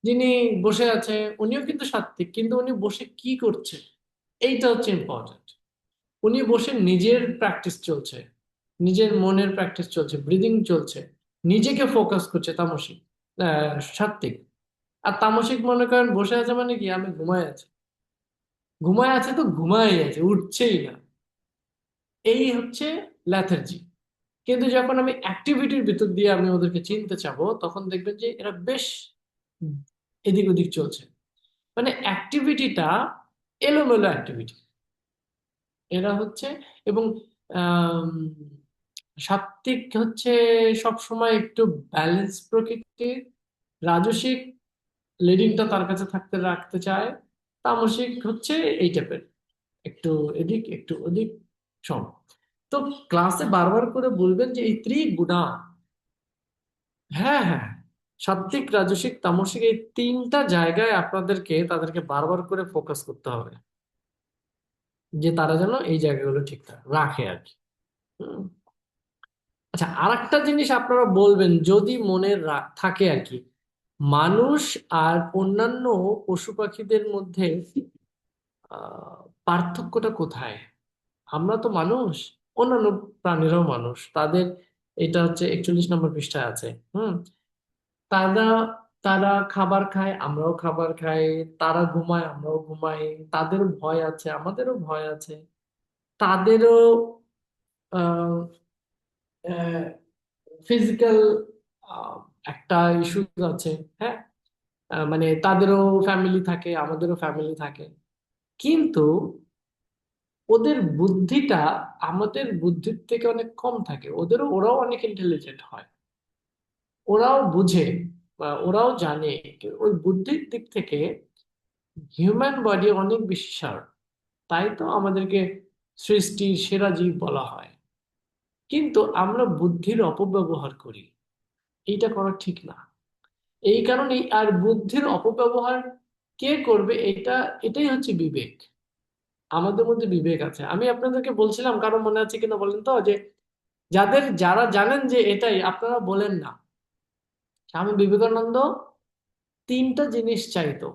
S1: যিনি বসে আছে উনিও কিন্তু সাত্ত্বিক, কিন্তু উনি বসে কি করছে এইটা হচ্ছে ইম্পর্টেন্ট। উনি বসে নিজের প্র্যাকটিস চলছে, নিজের মনের প্র্যাকটিস চলছে, ব্রিদিং চলছে, নিজেকে ফোকাস করছে তামসিক, সাত্ত্বিক। আর তামসিক মনে করেন বসে আছে মানে কি, আমি ঘুমায় আছি, ঘুমায় আছে তো ঘুমায় আছে, উঠছেই না, এই হচ্ছে ল্যাথার্জি। কিন্তু যখন আমি অ্যাক্টিভিটির ভিতর দিয়ে আমি ওদেরকে চিনতে চাবো, তখন দেখবেন যে এরা বেশ এদিক ওদিক চলছে। মানে অ্যাক্টিভিটিটা এলোমেলো অ্যাক্টিভিটি এরা হচ্ছে। এবং আম, সাত্ত্বিক হচ্ছে সব সময় একটু ব্যালেন্স প্রকৃতির, রাজসিক লিডিংটা তার কাছে থাকতে রাখতে চায়, তামসিক হচ্ছে এই টাইপের, একটু এদিক একটু ওদিক সব। তো ক্লাসে বারবার করে বলবেন যে এই ত্রিগুণা, হ্যাঁ হ্যাঁ, সাত্ত্বিক রাজসিক তামসিক এই তিনটা জায়গায় আপনাদেরকে তাদেরকে বারবার করে ফোকাস করতে হবে, যে তারা যেন এই জায়গাগুলো ঠিকঠাক রাখে আর কি। হুম। আচ্ছা, আর একটা জিনিস আপনারা বলবেন যদি মনে থাকে আর কি, মানুষ আর অন্যান্য পশু পাখিদের মধ্যে পার্থক্যটা কোথায়? আমরা তো মানুষ, অন্যান্য প্রাণীরাও মানুষ, তাদের, এটা হচ্ছে 41 নম্বর পৃষ্ঠায় আছে। হুম। তারা তারা খাবার খায়, আমরাও খাবার খাই। তারা ঘুমায়, আমরাও ঘুমাই। তাদেরও ভয় আছে, আমাদেরও ভয় আছে। তাদেরও ফিজিক্যাল একটা ইস্যু আছে। হ্যাঁ। মানে তাদেরও ফ্যামিলি থাকে, আমাদেরও ফ্যামিলি থাকে। কিন্তু ওদের বুদ্ধিটা আমাদের বুদ্ধির থেকে অনেক কম থাকে। ওরাও অনেক ইন্টেলিজেন্ট হয়, ওরাও বুঝে বা ওরাও জানে। ওই বুদ্ধির দিক থেকে হিউম্যান বডি অনেক বেশি শার্প। তাই তো আমাদেরকে সৃষ্টির সেরা জীব বলা হয়। কিন্তু আমরা বুদ্ধির অপব্যবহার করি, এইটা করা ঠিক না। এই কারণেই, আর বুদ্ধির অপব্যবহার কে করবে, এটাই হচ্ছে বিবেক। আমাদের মধ্যে বিবেক আছে। আমি আপনাদেরকে বলছিলাম, কারণ মনে আছে কিনা বলেন তো, যে যারা জানেন যে এটাই, আপনারা বলেন না। স্বামী বিবেকানন্দ তিনটা জিনিস চাইতো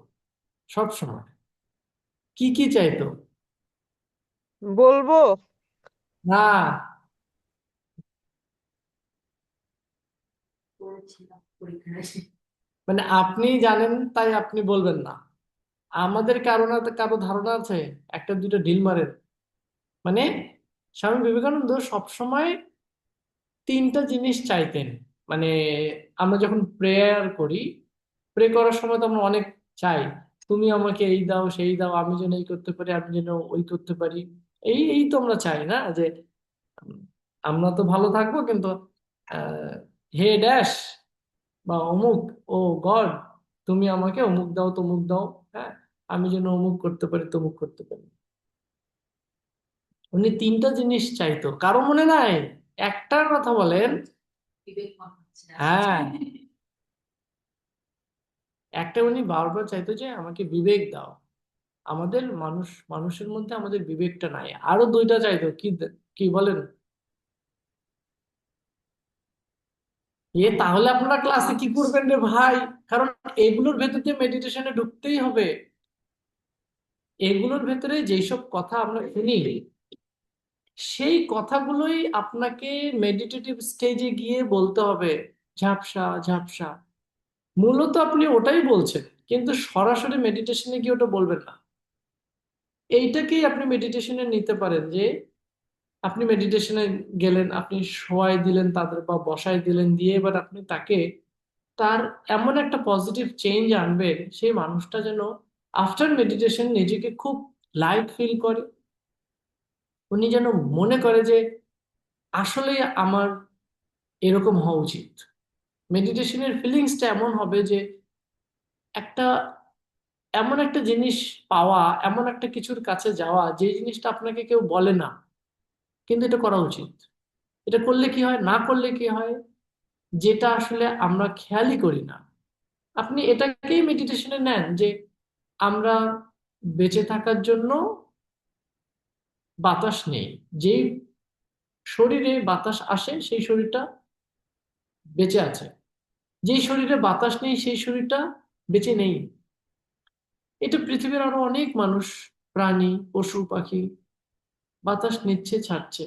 S1: সব সময়। কি কি চাইতো?
S3: বলবো?
S1: না,
S4: পড়েছিলাম পরীক্ষায়।
S1: মানে আপনি জানেন তাই আপনি বলবেন না। আমাদের কারো ধারণা আছে একটা দুটো ঢিল মারেন। মানে স্বামী বিবেকানন্দ সবসময় তিনটা জিনিস চাইতেন। মানে আমরা যখন প্রেয়ার করি, প্রে করার সময় তো আমরা অনেক চাই, তুমি আমাকে এই দাও সেই দাও, আমি যেন এই করতে পারি, আমি যেন ওই করতে পারি। এই এই তো আমরা চাই না, যে উম, আমরা তো ভালো থাকবো, কিন্তু হে ড্যাশ বা অমুক, ও গড, তুমি আমাকে অমুক দাও তমুক দাও। হ্যাঁ, আমি যেন অমুক করতে পারি তমুক করতে পারি। উনি তিনটা জিনিস চাইতো, কারো মনে নাই? একটার কথা বলেন।
S4: বিবেক মনে হচ্ছে আসছে।
S1: হ্যাঁ, একটা উনি বারবার চাইতো যে আমাকে বিবেক দাও। আমাদের মানুষের মধ্যে আমাদের বিবেকটা নাই। আরো দুইটা চাইতো, কি কি বলেন? তাহলে আপনারা ক্লাসে কি করবেন রে ভাই? কারণ এগুলোর ভেতর দিয়ে মেডিটেশনে ঢুকতেই হবে। এগুলোর ভেতরে যেসব কথা আমরা শুনি, সেই কথাগুলোই আপনাকে মেডিটেটিভ স্টেজে গিয়ে বলতে হবে, ঝাপসা ঝাপসা। মূলত আপনি ওটাই বলছেন, কিন্তু সরাসরি মেডিটেশনে গিয়ে ওটা বলবেন না। এইটাকেই আপনি মেডিটেশনে নিতে পারেন, যে আপনি মেডিটেশনে গেলেন, আপনি শোয়াই দিলেন তাদের বা বসাই দিলেন, দিয়ে এবার আপনি তার এমন একটা পজিটিভ চেঞ্জ আনবেন, সেই মানুষটা যেন আফটার মেডিটেশন নিজেকে খুব লাইট ফিল করে। উনি যেন মনে করে যে আসলে আমার এরকম হওয়া উচিত। মেডিটেশনের ফিলিংসটা এমন হবে যে একটা এমন একটা জিনিস পাওয়া, এমন একটা কিছুর কাছে যাওয়া, যে জিনিসটা আপনাকে কেউ বলে না, কিন্তু এটা করা উচিত। এটা করলে কি হয়, না করলে কি হয়, যেটা আসলে আমরা খেয়ালই করি না। আপনি এটাকেই মেডিটেশনে নেন, যে আমরা বেঁচে থাকার জন্য বাতাস নেই। যেই শরীরে বাতাস আসে সেই শরীরটা বেঁচে আছে, যেই শরীরে বাতাস নেই সেই শরীরটা বেঁচে নেই। এটা পৃথিবীর আরো অনেক মানুষ, প্রাণী, পশু পাখি বাতাস নিচ্ছে ছাড়ছে।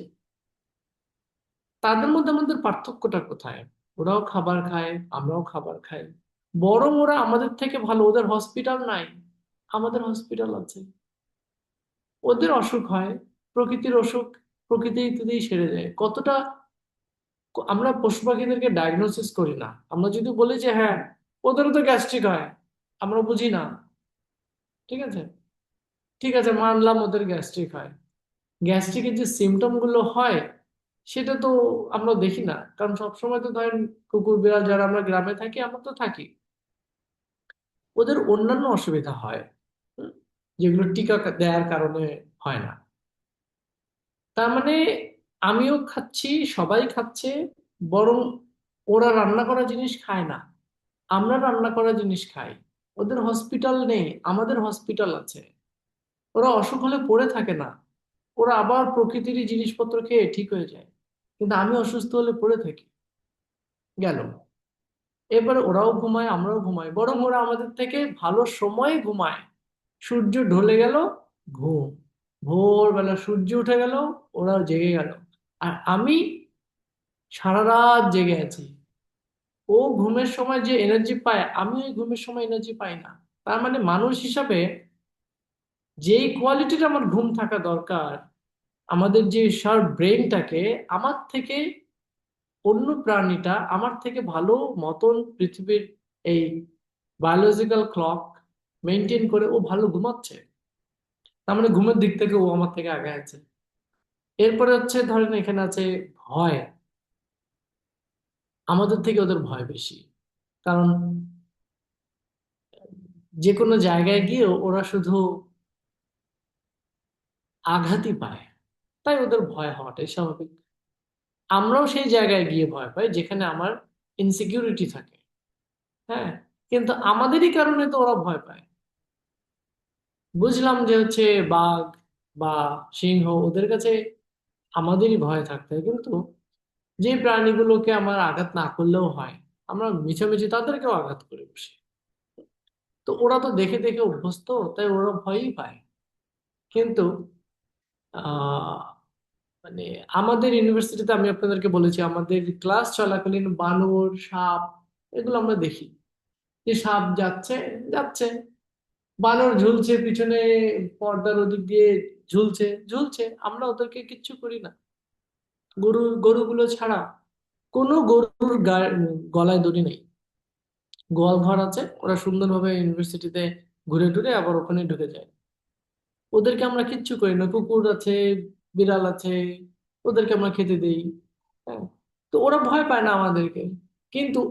S1: তাদের মধ্যে আমাদের পার্থক্যটা কোথায়? ওরাও খাবার খায়, আমরাও খাবার খাই। বরং ওরা আমাদের থেকে ভালো, ওদের হসপিটাল নাই, আমাদের হসপিটাল আছে। ওদের অসুখ হয়, প্রকৃতির অসুখ প্রকৃতিতেই সেরে যায়। কতটা আমরা পশু পাখিদেরকে ডায়াগনোসিস করি না। আমরা যদি বলি যে হ্যাঁ ওদেরও তো গ্যাস্ট্রিক হয়, আমরা বুঝি না। ঠিক আছে, ঠিক আছে, মানলাম ওদের গ্যাস্ট্রিক হয়। গ্যাস্ট্রিকের যে সিমটম গুলো হয় সেটা তো আমরা দেখি না, কারণ সবসময় তো ধরেন কুকুর বিড়াল যারা আমরা গ্রামে থাকি, আমরা তো থাকি, ওদের অন্যান্য অসুবিধা হয়, হুম, যেগুলো টিকা দেওয়ার কারণে হয় না। তার মানে আমিও খাচ্ছি, সবাই খাচ্ছে, বরং ওরা রান্না করা জিনিস খায় না, আমরা রান্না করা জিনিস খাই। ওদের হসপিটাল নেই, আমাদের হসপিটাল আছে। ওরা অসুখ হলে পড়ে থাকে না, ওরা আবার প্রকৃতিরই জিনিসপত্র খেয়ে ঠিক হয়ে যায়। কিন্তু আমি অসুস্থ হলে পড়ে থাকি। গেল, এবারে ওরাও ঘুমায়, আমরাও ঘুমাই, বরং ওরা আমাদের থেকে ভালো সময় ঘুমায়। সূর্য ঢলে গেল, ঘুম, ভোরবেলা সূর্য উঠে গেল, ওরাও জেগে গেল। আর আমি সারা রাত জেগে আছি। ও ঘুমের সময় যে এনার্জি পায়, আমি ওই ঘুমের সময় এনার্জি পাই না। তার মানে মানুষ হিসাবে যেই কোয়ালিটির আমার ঘুম থাকা দরকার, আমাদের যে শার্প ব্রেনটাকে, আমার থেকে অন্য প্রাণীটা আমার থেকে ভালো মতন পৃথিবীর এই বায়োলজিক্যাল ক্লক মেনটেন করে ও ভালো ঘুমাচ্ছে। তার মানে ঘুমের দিক থেকে ও আমার থেকে আগে আছে। এরপরে হচ্ছে ধরেন এখানে আছে ভয়। আমাদের থেকে ওদের ভয় বেশি, কারণ যে কোনো জায়গায় গিয়ে ওরা শুধু আঘাতই পায়, তাই ওদের ভয় হওয়াটাই স্বাভাবিক। আমরাও সেই জায়গায় গিয়ে ভয় পাই যেখানে আমার ইনসিকিউরিটি থাকে। হ্যাঁ, কিন্তু আমাদেরই কারণে তো ওরা ভয় পায়। বুঝলাম যে হচ্ছে বাঘ বা সিংহ, ওদের কাছে আমাদেরই ভয় থাকতে হয়, কিন্তু যে প্রাণীগুলোকে আমার আঘাত না করলেও হয়, আমরা মিছামিছি তাদেরকেও আঘাত করে বসি। তো ওরা তো দেখে দেখে অভ্যস্ত, তাই ওরা ভয়ই পায়। কিন্তু আহ মানে আমাদের ইউনিভার্সিটিতে আমি আপনাদেরকে বলেছি, আমাদের ক্লাস চলাকালীন বানর, সাপ, এগুলো আমরা দেখি। যে সাপ যাচ্ছে যাচ্ছে, বানর ঝুলছে পিছনে, পর্দার ওদিক দিয়ে ঝুলছে ঝুলছে, আমরা ওদেরকে কিচ্ছু করি না। গরুগুলো ছাড়া কোনো গরুর গলায় দড়ি নেই, গোয়াল ঘর আছে, ওরা সুন্দরভাবে ইউনিভার্সিটিতে ঘুরে টুরে আবার ওখানে ঢুকে যায়। ওদেরকে আমরা কিচ্ছু করি না। কুকুর আছে, বিড়াল আছে, ওদেরকে আমরা খেতে দেই। হ্যাঁ, তো ওরা ভয় পায় না আমাদেরকে। কিন্তু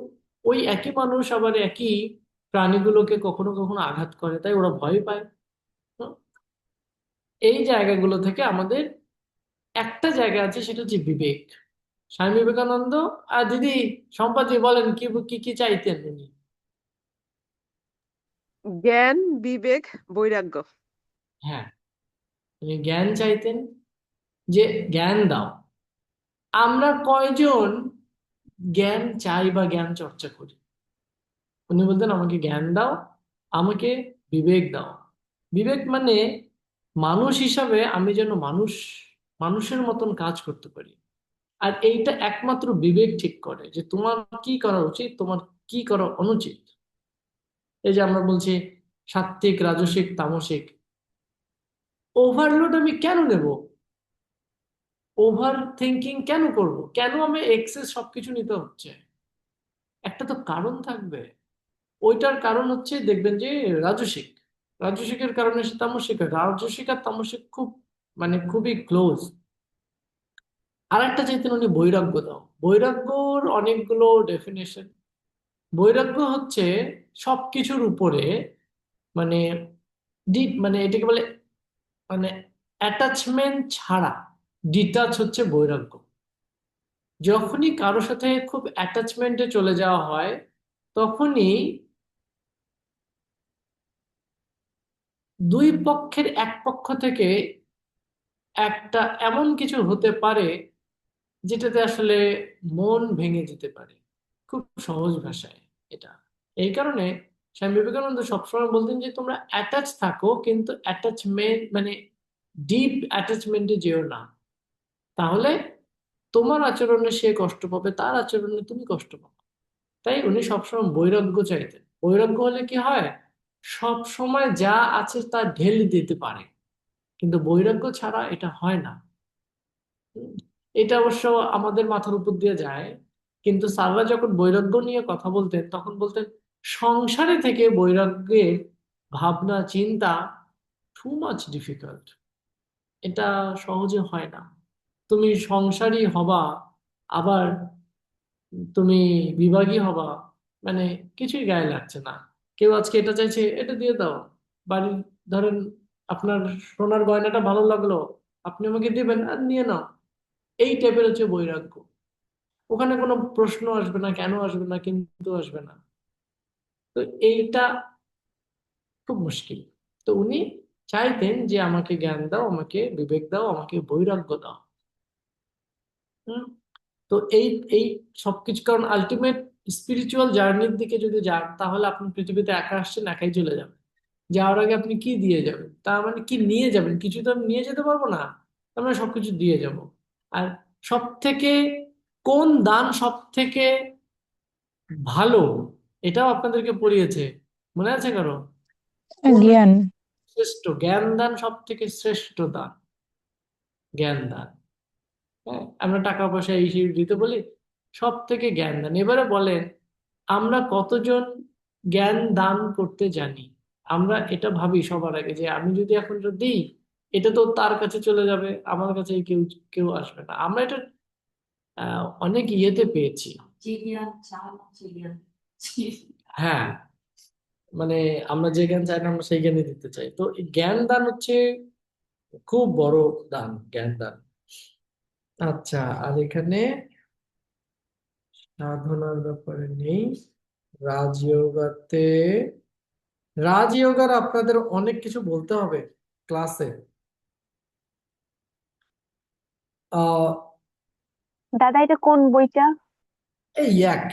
S1: ওই একই মানুষ আবার একই প্রাণীগুলোকে কখনো কখনো আঘাত করে, তাই ওরা ভয় পায়। হুম, এই জায়গাগুলো থেকে আমাদের একটা জায়গা আছে, সেটা হচ্ছে বিবেক। স্বামী বিবেকানন্দ আর দিদি সম্পাদি বলেন কি কি কি চাইতেন উনি?
S3: জ্ঞান, বিবেক, বৈরাগ্য।
S1: হ্যাঁ, উনি জ্ঞান চাইতেন, যে জ্ঞান দাও। আমরা কয়জন জ্ঞান চাই বা জ্ঞান চর্চা করি? উনি বলতেন আমাকে জ্ঞান দাও, আমাকে বিবেক দাও। বিবেক মানে মানুষ হিসাবে আমি যেন মানুষের মতন কাজ করতে পারি। আর এইটা একমাত্র বিবেক ঠিক করে যে তোমার কি করা উচিত, তোমার কি করা অনুচিত। এই যে আমরা বলছি সাত্ত্বিক, রাজসিক, তামসিক, ওভারলোড আমি কেন নেব? ওভার থিঙ্কিং কেন করব? কেন আমি এক্সেস সবকিছু নিতে হচ্ছে? একটা তো কারণ থাকবে। ওইটার কারণ হচ্ছে দেখবেন যে রাজসিক, রাজসিকের কারণে সে তামসিক হয়। রাজসিক আর তামসিক খুব মানে খুবই ক্লোজ। আর একটা চাইতেন উনি বৈরাগ্য দাও। বৈরাগ্যর অনেকগুলো ডেফিনেশন। বৈরাগ্য হচ্ছে সবকিছুর উপরে মানে ডিপ, মানে এটাকে বলে মানে অ্যাটাচমেন্ট ছাড়া ডিটাচ হচ্ছে বৈরাগ্য। যখনই কারোর সাথে খুব অ্যাটাচমেন্টে চলে যাওয়া হয়, তখনই দুই পক্ষের এক পক্ষ থেকে একটা এমন কিছু হতে পারে যেটাতে আসলে মন ভেঙে যেতে পারে, খুব সহজ ভাষায় এটা। এই কারণে স্বামী বিবেকানন্দ সবসময় বলতেন যে তোমরা অ্যাটাচ থাকো, কিন্তু অ্যাটাচমেন্ট মানে ডিপ অ্যাটাচমেন্টে যেও না। তাহলে তোমার আচরণে সে কষ্ট পাবে, তার আচরণে তুমি কষ্ট পাবে। তাই উনি সবসময় বৈরাগ্য চাইতেন। বৈরাগ্য হলে কি হয়, সব সময় যা আছে তা ঢেলে দিতে পারে, কিন্তু বৈরাগ্য ছাড়া এটা হয় না। এটা অবশ্য আমাদের মাথার উপর দিয়ে যায়, কিন্তু স্যাররা যখন বৈরাগ্য নিয়ে কথা বলতেন তখন বলতেন সংসারে থেকে বৈরাগ্যের ভাবনা চিন্তা টু মাচ ডিফিকাল্ট, এটা সহজে হয় না। তুমি সংসারী হবা, আবার তুমি বিভাগী হবা, মানে কিছুই গায়ে লাগছে না। কেউ আজকে এটা চাইছে, এটা দিয়ে দাও। বাড়ির, ধরেন আপনার সোনার গয়নাটা ভালো লাগলো, আপনি আমাকে দিবেন আর নিয়ে নাও। এই টাইপের হচ্ছে বৈরাগ্য। ওখানে কোনো প্রশ্ন আসবে না, কেন আসবে না, কিন্তু আসবে না। তো এইটা খুব মুশকিল। তো উনি চাইতেন যে আমাকে জ্ঞান দাও, আমাকে বিবেক দাও, আমাকে বৈরাগ্য দাও। হুম। তো এই এই সবকিছু, কারণ আলটিমেট স্পিরিচুয়াল জার্নির দিকে যদি যান তাহলে আপনি পৃথিবীতে একা আসছেন, একাই চলে যাবেন। যাওয়ার আগে আপনি কি দিয়ে যাবেন, তার মানে কি নিয়ে যাবেন? কিছু তো আমি নিয়ে যেতে পারবো না, তার মানে সবকিছু দিয়ে যাব। আর সব থেকে কোন দান সব থেকে ভালো, এটাও আপনাদেরকে পড়িয়েছে, মনে আছে কারো? কোন
S5: জ্ঞান।
S1: শ্রেষ্ঠ জ্ঞান দান, সব থেকে শ্রেষ্ঠ দান জ্ঞান দান। হ্যাঁ, আমরা টাকা পয়সা এই সেই দিতে বলি, সব থেকে জ্ঞান দান। এবারে বলেন আমরা কতজন জ্ঞান দান করতে জানি? আমরা এটা ভাবি সবার আগে যে আমি যদি এখন যদি দিই, এটা তো তার কাছে চলে যাবে, আমার কাছে কেউ কেউ আসবে না। আমরা এটা অনেক ইয়েতে পেয়েছি।
S4: জিজ্ঞান চাল জিজ্ঞান
S1: হ্যাঁ, মানে আমরা যে জ্ঞান চাই না আমরা সেই জ্ঞানই দিতে চাই। তো এই জ্ঞান দান হচ্ছে খুব বড় দান, জ্ঞান দান। আচ্ছা, আর এখানে সাধনার ব্যাপারে নেই। রাজযোগাতে, রাজযোগার আপনাদের অনেক কিছু বলতে হবে ক্লাসে। আহ
S5: দাদা এটা কোন বইটা?
S1: এই এক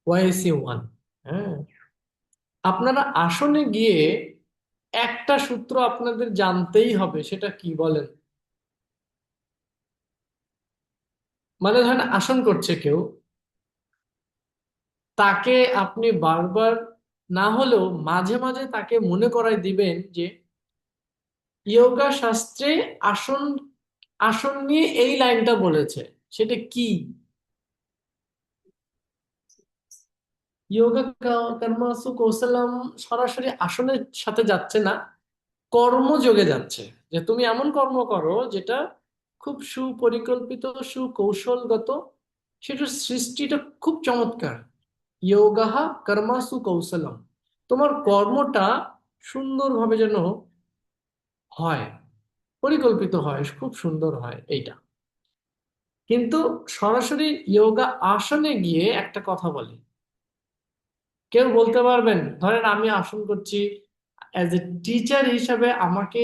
S1: ওয়াইসি 1। হ্যাঁ, আপনারা আসনে গিয়ে একটা সূত্র আপনাদের জানতেই হবে, সেটা কি বলেন? মানে ধরেন আসন করছে কেউ, তাকে আপনি বারবার না হলেও মাঝে মাঝে তাকে মনে করাই দিবেন যে যোগা শাস্ত্রে আসন, আসন নিয়ে এই লাইনটা বলেছে, সেটা কি? যোগা কর্মাসু কৌশলম সরাসরি আসনের সাথে যাচ্ছে না, কর্মযোগে যাচ্ছে। যে তুমি এমন কর্ম করো যেটা খুব সুপরিকল্পিত, সুকৌশলগত, সেটার সৃষ্টিটা খুব চমৎকার। যোগা কর্মাসু কৌশলম, তোমার কর্মটা সুন্দরভাবে যেন হয়, পরিকল্পিত হয়, খুব সুন্দর হয় এইটা। কিন্তু সরাসরি যোগা আসনে গিয়ে একটা কথা বলে, কেউ বলতে পারবেন ধরেন আমি আসন করছি, অ্যাজ এ টিচার হিসাবে আমাকে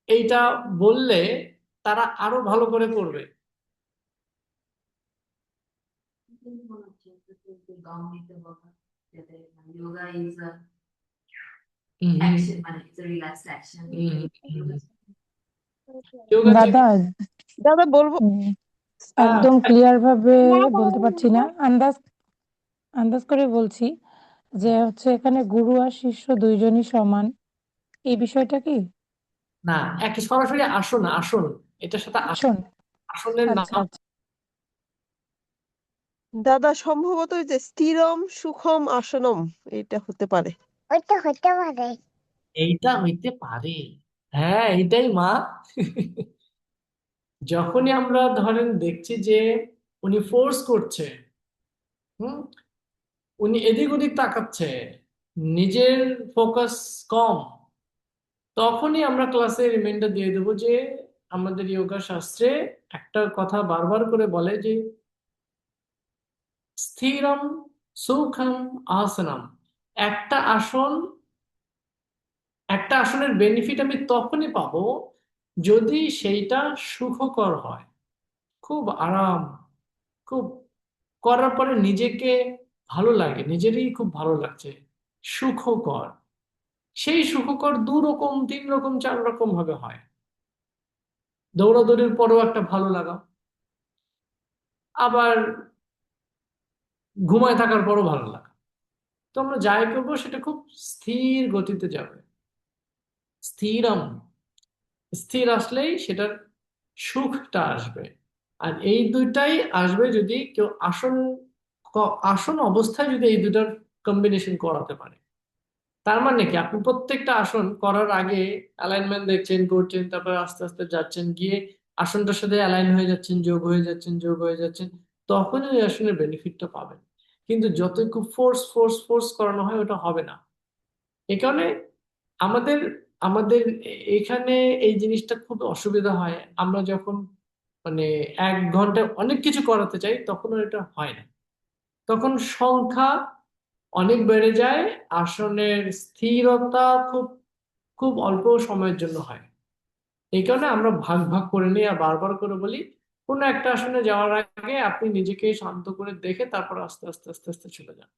S1: এইটা বললে তারা আরো ভালো করে করবে।
S4: মনে হচ্ছে একটু দম নিতে বলা, যাতে yoga is a
S1: hmm,
S4: action, মানে ইটস আ রিল্যাক্সড অ্যাকশন।
S1: হুম, হুম। যোগা যে
S5: দাদা
S3: দাদা বলবো।
S5: একদম ক্লিয়ার ভাবে বলতে পারছি না, আন্দাজ আন্দাজ করে বলছি যে হচ্ছে এখানে গুরু আর শিষ্য দুইজনই সমান, এই বিষয়টা কি?
S1: না, এক সরাসরি আসন, আসন, এটার সাথে
S5: আসুন।
S1: আসনের
S5: আচ্ছা
S1: নাম।
S5: আচ্ছা।
S3: দাদা সম্ভবত ওই যে স্থিরম সুখম আসনম, এটা হতে পারে।
S5: ওইটা হতে পারে।
S1: এইটা হইতে পারে, হ্যাঁ এইটাই মা। যখনই আমরা ধরেন দেখছি যে উনি ফোর্স করছে, হুম, উনি এদিক ওদিক তাকাচ্ছে, নিজের ফোকাস কম, তখনই আমরা ক্লাসে রিমাইন্ডার দিয়ে দেবো যে আমাদের যোগা শাস্ত্রে একটা কথা বারবার করে বলে যে স্থিরম সুখম আসনম। একটা আসন, একটা আসনের বেনিফিট আমি তখনই পাবো যদি সেইটা সুখকর হয়, খুব আরাম, খুব করার পরে নিজেকে ভালো লাগে, নিজেরই খুব ভালো লাগছে, সুখকর। সেই সুখকর 2 রকম, 3 রকম, 4 রকম ভাবে হয়। দৌড়াদৌড়ির পরেও একটা ভালো লাগা, আবার ঘুমায় থাকার পরও ভালো লাগা। তো আমরা যাই করবো সেটা খুব স্থির গতিতে যাবে, স্থিরম, স্থির আসলেই সেটার সুখটা আসবে। আর এই দুইটাই আসবে যদি কেউ আসন অবস্থায় যদি এই দুটার কম্বিনেশন করাতে পারে। তার মানে কি, আপনি প্রত্যেকটা আসন করার আগে অ্যালাইনমেন্ট দেখছেন, করছেন, তারপর আস্তে আস্তে যাচ্ছেন, গিয়ে আসনটার সাথে অ্যালাইন হয়ে যাচ্ছেন, যোগ হয়ে যাচ্ছেন, যোগ হয়ে যাচ্ছেন, তখনই ওই আসনের বেনিফিটটা পাবেন। কিন্তু যতই খুব ফোর্স ফোর্স ফোর্স করানো হয় ওটা হবে না। এই কারণে আমাদের আমাদের এখানে এই জিনিসটা খুব অসুবিধা হয়, আমরা যখন মানে 1 ঘন্টায় অনেক কিছু করাতে চাই তখন এটা হয় না। তখন সংখ্যা অনেক বেড়ে যায়, আসনের স্থিরতা খুব খুব অল্প সময়ের জন্য হয়। এই কারণে আমরা ভাগ ভাগ করে নিই আর বারবার করে বলি, কোনো একটা আসনে যাওয়ার আগে আপনি নিজেকে শান্ত করে দেখে তারপর আস্তে আস্তে আস্তে আস্তে চলে যান।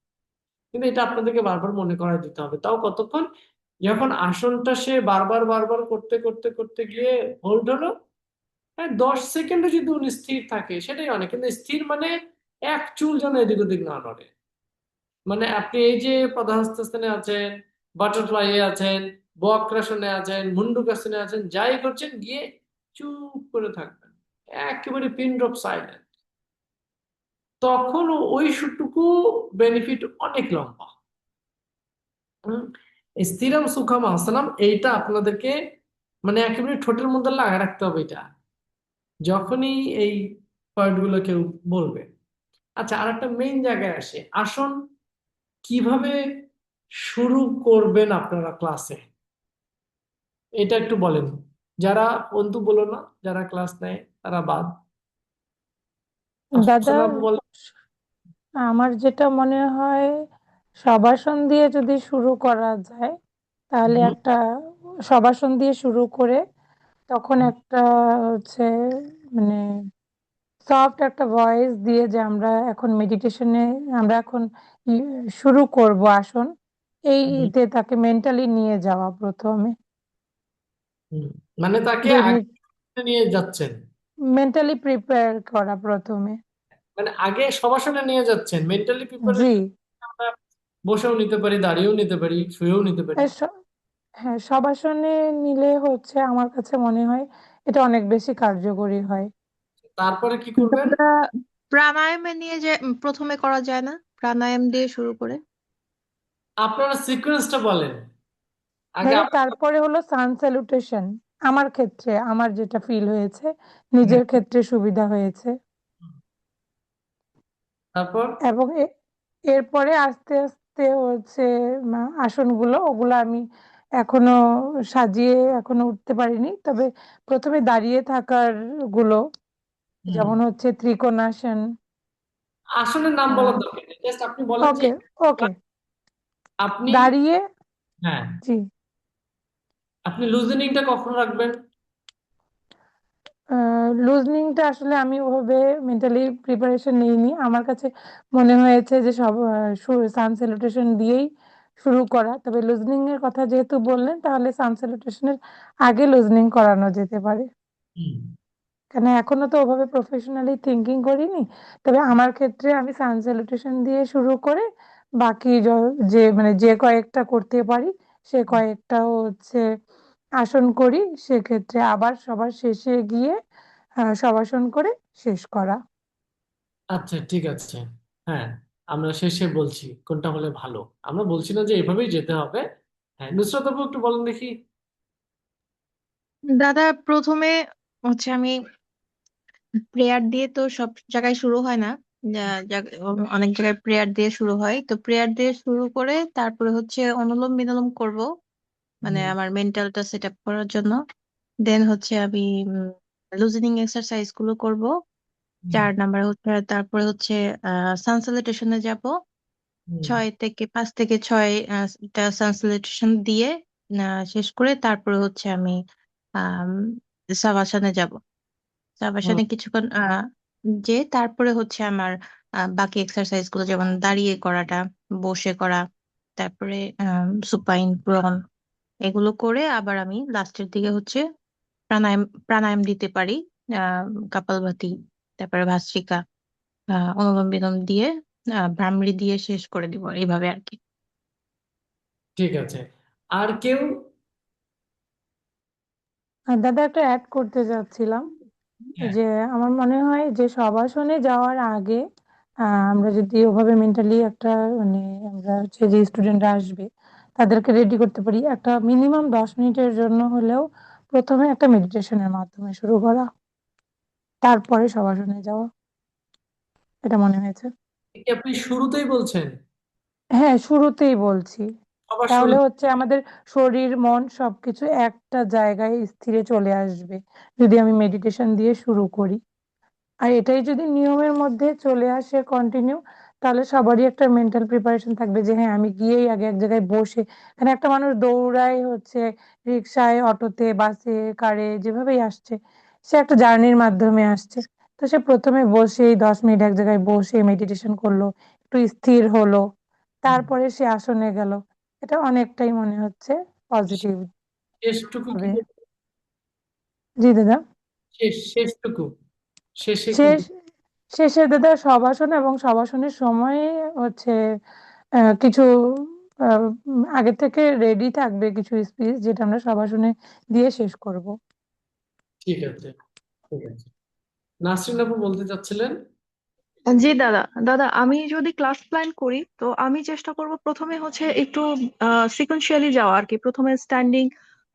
S1: কিন্তু এটা আপনাদেরকে বারবার মনে করায় দিতে হবে, তাও কতক্ষণ? যখন আসনটা সে বারবার বারবার করতে করতে করতে গিয়ে হোল্ড হলো, হ্যাঁ 10 সেকেন্ডে যদি উনি স্থির থাকে সেটাই অনেক। কিন্তু স্থির মানে এক চুল যেন এদিক ওদিক না নড়ে। মানে আপনি এই যে পদাহস্তাসনে আছেন, বাটারফ্লাইয়ে আছেন, বক্রাসনে আছেন, মুন্ডুকাসনে আছেন, যাই করছেন গিয়ে চুপ করে থাকবেন, একেবারে পিন ড্রপ সাইলেন্ট। তখন ওই সুটুকু বেনিফিট অনেক লম্বা। হুম, স্থিরম সুখম আসনম এইটা আপনাদেরকে মানে একেবারে ঠোঁটের মধ্যে লাগা রাখতে হবে এটা, যখনই এই পয়েন্ট গুলো কেউ বলবে। আচ্ছা, আর একটা মেইন জায়গায় আসে, আসন কিভাবে শুরু করবেন আপনারা ক্লাসে, এটা একটু বলেন। যারা, বন্ধু বলো না, যারা ক্লাস নেয় তারা বাদ।
S5: দাদা,
S1: আফসানা আপু বলেন।
S5: আমার যেটা মনে হয় শবাসন দিয়ে যদি শুরু করা যায় তাহলে
S1: হুম,
S5: একটা শবাসন দিয়ে শুরু করে তখন একটা হচ্ছে মানে সফট একটা ভয়েস দিয়ে যে আমরা এখন মেডিটেশনে আমরা এখন শুরু করব আসন, এই
S1: হুম,
S5: যে তাকে মেন্টালি নিয়ে যাওয়া প্রথমে
S1: হুম। মানে তাকে
S5: 2 মিনিট
S1: আগে নিয়ে যাচ্ছেন,
S5: মেন্টালি প্রিপেয়ার করা প্রথমে।
S1: মানে আগে সবাসনে নিয়ে যাচ্ছেন মেন্টালি
S5: জি,
S1: প্রিপারেশন। আমরা বসেও নিতে পারি, দাঁড়িয়েও নিতে পারি, শুয়েও নিতে পারি।
S5: এই হ্যাঁ, শবাসনে নিলে হচ্ছে আমার কাছে মনে হয় এটা অনেক বেশি কার্যকরী হয়।
S1: তারপরে কি করবেন?
S6: দাদা, প্রাণায়ামে নিয়ে যে প্রথমে করা যায় না, প্রাণায়াম দিয়ে শুরু করে?
S1: আপনারা সিকোয়েন্সটা বলেন আগে
S5: দাদা, তারপরে হলো সান স্যালুটেশন। আমার ক্ষেত্রে আমার যেটা ফিল হয়েছে, নিজের ক্ষেত্রে সুবিধা হয়েছে।
S1: তারপর
S5: এবং এরপরে আস্তে আস্তে হচ্ছে আসনগুলো ওগুলো আমি এখনো সাজিয়ে এখনো উঠতে পারিনি, তবে প্রথমে দাঁড়িয়ে থাকার গুলো
S1: হুম,
S5: যেমন হচ্ছে ত্রিকোণাসন।
S1: আসনের নাম বলার দরকার নেই, জাস্ট আপনি বলেন যে
S5: ওকে, ওকে,
S1: আপনি,
S5: দাঁড়িয়ে,
S1: হ্যাঁ,
S5: জি,
S1: আপনি লুজেনিংটা কখন রাখবেন?
S5: লুজনিংটা আসলে আমি ওভাবে মেন্টালি প্রিপারেশন নিইনি। আমার কাছে মনে হয়েছে যে সব সান স্যালুটেশন দিয়েই শুরু করা, তবে লুজনিং এর কথা যেহেতু বললেন তাহলে সান স্যালুটেশনের আগে লুজনিং করানো যেতে পারে।
S1: হুম,
S5: কেন এখনো তো ওভাবে প্রফেশনালি থিঙ্কিং করিনি, তবে আমার ক্ষেত্রে আমি সান স্যালুটেশন দিয়ে শুরু করে বাকি যে মানে যে কয়েকটা করতে পারি সে কয়েকটা হচ্ছে আসন করি, সেক্ষেত্রে আবার সবার শেষে গিয়ে শবাসন করে শেষ করা।
S1: আচ্ছা ঠিক আছে। হ্যাঁ, আমরা শেষে বলছি কোনটা হলে ভালো, আমরা বলছি না যে এভাবেই যেতে হবে। হ্যাঁ, নুসরাত আপু একটু বলেন দেখি।
S6: দাদা, প্রথমে হচ্ছে আমি প্রেয়ার দিয়ে তো সব জায়গায় শুরু হয় না। অনেক জায়গায় প্রেয়ার দিয়ে শুরু হয়, তো প্রেয়ার দিয়ে শুরু করে তারপরে হচ্ছে অনুলোম বিলোম করব, মানে
S1: হুম,
S6: আমার মেন্টালটা সেট আপ করার জন্য। দেন হচ্ছে আমি লুজনিং এক্সারসাইজ গুলো করব।
S1: হুম,
S6: 4 নাম্বার হচ্ছে, তারপরে হচ্ছে সান স্যালুটেশনে যাব।
S1: হুম।
S6: 5 থেকে 6 সান স্যালুটেশন দিয়ে শেষ করে তারপরে হচ্ছে আমি আহ সাভাসানে যাব।
S1: হুম,
S6: সাভাসানে কিছুক্ষণ যে তারপরে হচ্ছে আমার বাকি এক্সারসাইজ গুলো, যেমন দাঁড়িয়ে করাটা, বসে করা, তারপরে সুপাইন প্রন, এগুলো করে আবার আমি লাস্টের দিকে হচ্ছে প্রাণায়াম প্রাণায়াম দিতে পারি। আহ কাপালভাতি, তারপরে ভাস্ত্রিকা, অনুলোম বিলোম দিয়ে ভ্রামরি দিয়ে শেষ করে দিব, এইভাবে আর কি।
S1: ঠিক আছে। আর কেউ?
S5: আর দাদা, একটা অ্যাড করতে যাচ্ছিলাম
S1: হ্যাঁ,
S5: যে আমার মনে হয় যে সবাসনে যাওয়ার আগে আমরা যদি ওভাবে মেন্টালি একটা মানে আমরা হচ্ছে যে স্টুডেন্টরা আসবে তাদেরকে রেডি করতে পারি, একটা মিনিমাম 10 মিনিটের জন্য হলেও প্রথমে একটা মেডিটেশনের মাধ্যমে শুরু করা, তারপরে সবাসনে যাওয়া, এটা মনে হয়েছে।
S1: কি আপনি শুরুতেই বলছেন
S5: হ্যাঁ, শুরুতেই বলছি।
S1: সবার শুরু?
S5: তাহলে হচ্ছে আমাদের শরীর মন সবকিছু একটা জায়গায় স্থিরে চলে আসবে যদি আমি মেডিটেশন দিয়ে শুরু করি। আর এটাই যদি নিয়মের মধ্যে চলে আসে কন্টিনিউ, তাহলে সবারই একটা মেন্টাল প্রিপারেশন থাকবে যে হ্যাঁ আমি গিয়েই আগে এক জায়গায় বসে, এখানে একটা মানুষ দৌড়ায় হচ্ছে রিক্সায়, অটোতে, বাসে, কারে, যেভাবেই আসছে, সে একটা জার্নির মাধ্যমে আসছে। তো সে প্রথমে বসেই 10 মিনিট এক জায়গায় বসে মেডিটেশন করলো, একটু স্থির হলো, তারপরে সে আসনে গেল। এটা অনেকটাই মনে হচ্ছে পজিটিভ
S1: শেষটুকু কি
S5: হবে।
S1: বলবো?
S5: জি দাদা।
S1: শেষটুকু শেষে কি
S5: শেষ শেষে দাদা সবাসন, এবং সবাসনের সময় হচ্ছে কিছু আগে থেকে রেডি থাকবে কিছু স্পিচ যেটা আমরা সবাসনে দিয়ে শেষ করব।
S1: ঠিক আছে, ঠিক আছে। নাসরিন আপু বলতে চাচ্ছিলেন?
S7: জি দাদা, আমি যদি ক্লাস প্ল্যান করি তো আমি চেষ্টা করব প্রথমে হচ্ছে একটু সিকোয়েন্সিয়ালি যাওয়া আর কি। প্রথমে স্ট্যান্ডিং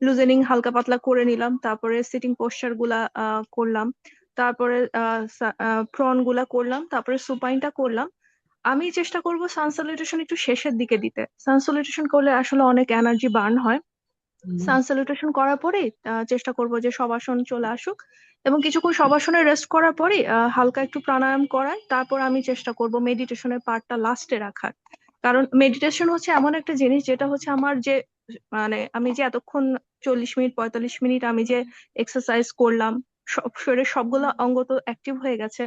S7: লুজেনিং হালকা পাতলা করে নিলাম, তারপরে সিটিং পোস্চার গুলা করলাম, তারপরে প্রন গুলা করলাম, তারপরে সুপাইনটা করলাম। আমি চেষ্টা করব সান স্যালুটেশন একটু শেষের দিকে দিতে। সান স্যালুটেশন করলে আসলে অনেক এনার্জি বার্ন হয়।
S1: হুম,
S7: সান স্যালুটেশন করার পরে চেষ্টা করব যে শবাসন চলে আসুক, এবং কিছুক্ষণ শবাসনে রেস্ট করার পরে হালকা একটু প্রাণায়াম করার, তারপর আমি চেষ্টা করব মেডিটেশনের পার্টটা লাস্টে রাখার। কারণ মেডিটেশন হচ্ছে এমন একটা জিনিস যেটা হচ্ছে আমার যে মানে আমি যে এতক্ষণ 40 মিনিট 45 মিনিট আমি যে এক্সারসাইজ করলাম, সব শরীরের সবগুলো অঙ্গ তো অ্যাক্টিভ হয়ে গেছে,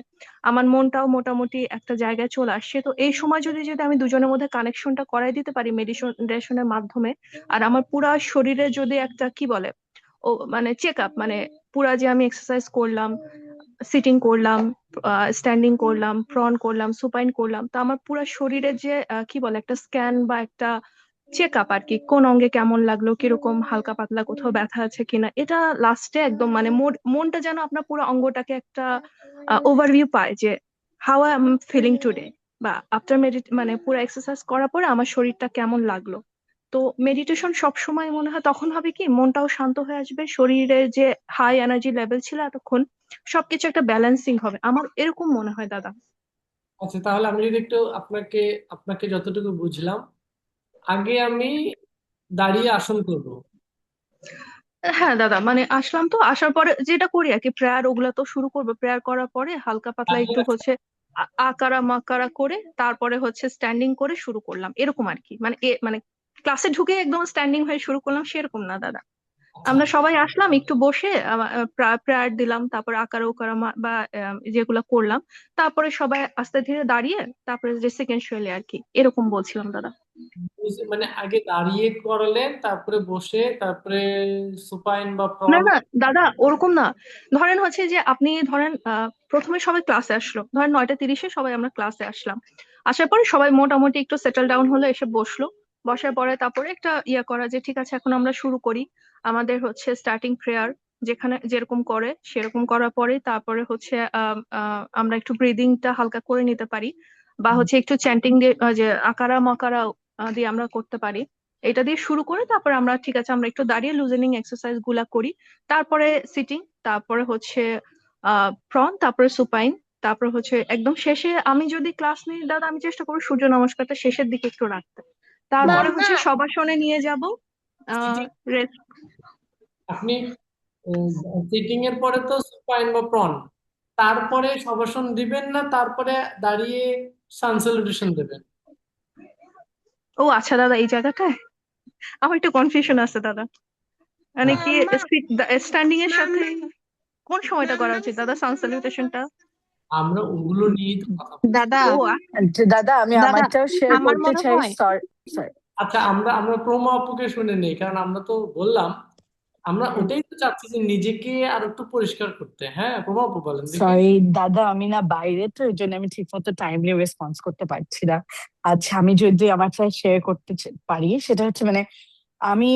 S7: আমার মনটাও মোটামুটি একটা জায়গায় চলে আসছে। তো এই সময় যদি যদি আমি দুজনের মধ্যে কানেকশনটা করাই দিতে পারি মেডিটেশনের মাধ্যমে, আর আমার পুরা শরীরে যদি একটা কি বলে ও মানে চেক আপ, মানে পুরা যে আমি এক্সারসাইজ করলাম, সিটিং করলাম, স্ট্যান্ডিং করলাম, প্রন করলাম, সুপাইন করলাম, তো আমার পুরা শরীরে যে কি বলে একটা স্ক্যান বা একটা চেক আপ আর কি, কোন অঙ্গে কেমন লাগলো, কিরকম হালকা পাতলা কোথাও ব্যথা আছে কিনা, এটা লাস্টে একদম মানে মনটা যেন আপনার পুরো অঙ্গটাকে একটা ওভারভিউ পায় যে how I am feeling today, বা আফটার মানে পুরো এক্সারসাইজ করার পরে আমার শরীরটা কেমন লাগলো। তো মেডিটেশন সব সময় মনে হয় তখন হবে কি মনটাও শান্ত হয়ে আসবে, শরীরের যে হাই এনার্জি লেভেল ছিল এতক্ষণ সবকিছু একটা ব্যালেন্সিং হবে, আমার এরকম মনে হয় দাদা।
S1: আচ্ছা, তাহলে আমি যদি একটু আপনাকে আপনাকে যতটুকু বুঝলাম, আগে আমি দাঁড়িয়ে আসন করব।
S7: হ্যাঁ দাদা, মানে আসলাম তো, আসার পরে যেটা করি আর কি, প্রেয়ার ওগুলা তো শুরু করবো, প্রেয়ার করার পরে হালকা পাতলা
S1: দাঁড়িয়ে
S7: একটু
S1: আসন।
S7: হচ্ছে আকারা মাকারা করে তারপরে হচ্ছে স্ট্যান্ডিং করে শুরু করলাম, এরকম আর কি। মানে মানে ক্লাসে ঢুকে একদম স্ট্যান্ডিং হয়ে শুরু করলাম সেরকম না দাদা।
S1: আচ্ছা,
S7: আমরা সবাই আসলাম, একটু বসে প্রেয়ার দিলাম, তারপর আকারা উকারা বা যেগুলা করলাম, তারপরে সবাই আস্তে ধীরে দাঁড়িয়ে তারপরে যে সিকেন্সুয়ালি আর কি, এরকম বলছিলাম দাদা।
S1: মানে আগে দাঁড়িয়ে করলেন, তারপরে বসে, তারপরে সুপাইন বা
S7: না
S1: প্রন।
S7: না দাদা, ওরকম না। ধরেন হচ্ছে যে আপনি ধরেন প্রথমে সবাই ক্লাসে আসলো, ধরেন 9টা 30-এ সবাই আমরা ক্লাসে আসলাম, আসার পরে সবাই মোটামুটি একটু সেটেল ডাউন হলো, এসে বসলো, বসার পরে তারপরে একটা ইয়া করা যে ঠিক আছে এখন আমরা শুরু করি আমাদের হচ্ছে স্টার্টিং প্রেয়ার, যেখানে যেরকম করে সেরকম করার পরে তারপরে হচ্ছে আমরা একটু ব্রিদিংটা হালকা করে নিতে পারি, বা হচ্ছে একটু চ্যান্টিং দিয়ে যে আকারা মাকারা দিয়ে আমরা করতে পারি। এটা দিয়ে শুরু করে তারপর আমরা ঠিক আছে আমরা একটু দাঁড়িয়ে লুজেনিং এক্সারসাইজ গুলা করি, তারপরে সিটিং, তারপরে হচ্ছে প্রন, তারপরে সুপাইন, তারপর হচ্ছে একদম শেষে আমি যদি ক্লাস নিই দাদা আমি চেষ্টা করবো সূর্য নমস্কারটা শেষের দিকে একটু রাখতে, তারপরে হচ্ছে শবাসনে নিয়ে যাব
S1: সিটিং
S7: রেস্ট।
S1: আপনি সিটিং এর পরে তো সুপাইন বা প্রন, তারপরে শবাসন দিবেন না, তারপরে দাঁড়িয়ে সান স্যালুটেশন দেবেন?
S7: ও আচ্ছা দাদা, এই জায়গাটায় আমার একটু কনফিউশন আছে দাদা, মানে কি স্ট্যান্ডিং এর সাথে কোন সময়টা করা উচিত দাদা সান স্যালুটেশনটা?
S1: আমরা ওগুলো নিয়েই তো কথা বলছি।
S8: দাদা
S7: ও
S8: দাদা আমি
S7: দাদা
S8: আমারটাও শেয়ার
S7: আমার
S8: করতে
S7: মনে
S8: চাই,
S7: হয়
S8: সরি সরি।
S1: আচ্ছা, আমরা আমরা প্রোমো আপুকে শুনে নেই, কারণ আমরা তো বললাম আমরা ওটাই তো চাচ্ছি যে নিজেকে আর একটু পরিষ্কার করতে। হ্যাঁ, প্রোমো আপু বলেন দেখি।
S8: সরি দাদা, আমি না বাইরে, তো এই জন্য আমি ঠিক মতো টাইমলি রেসপন্স করতে পারছি না। আচ্ছা, আমি যদি আমারটা শেয়ার করতে পারি, সেটা হচ্ছে মানে আমি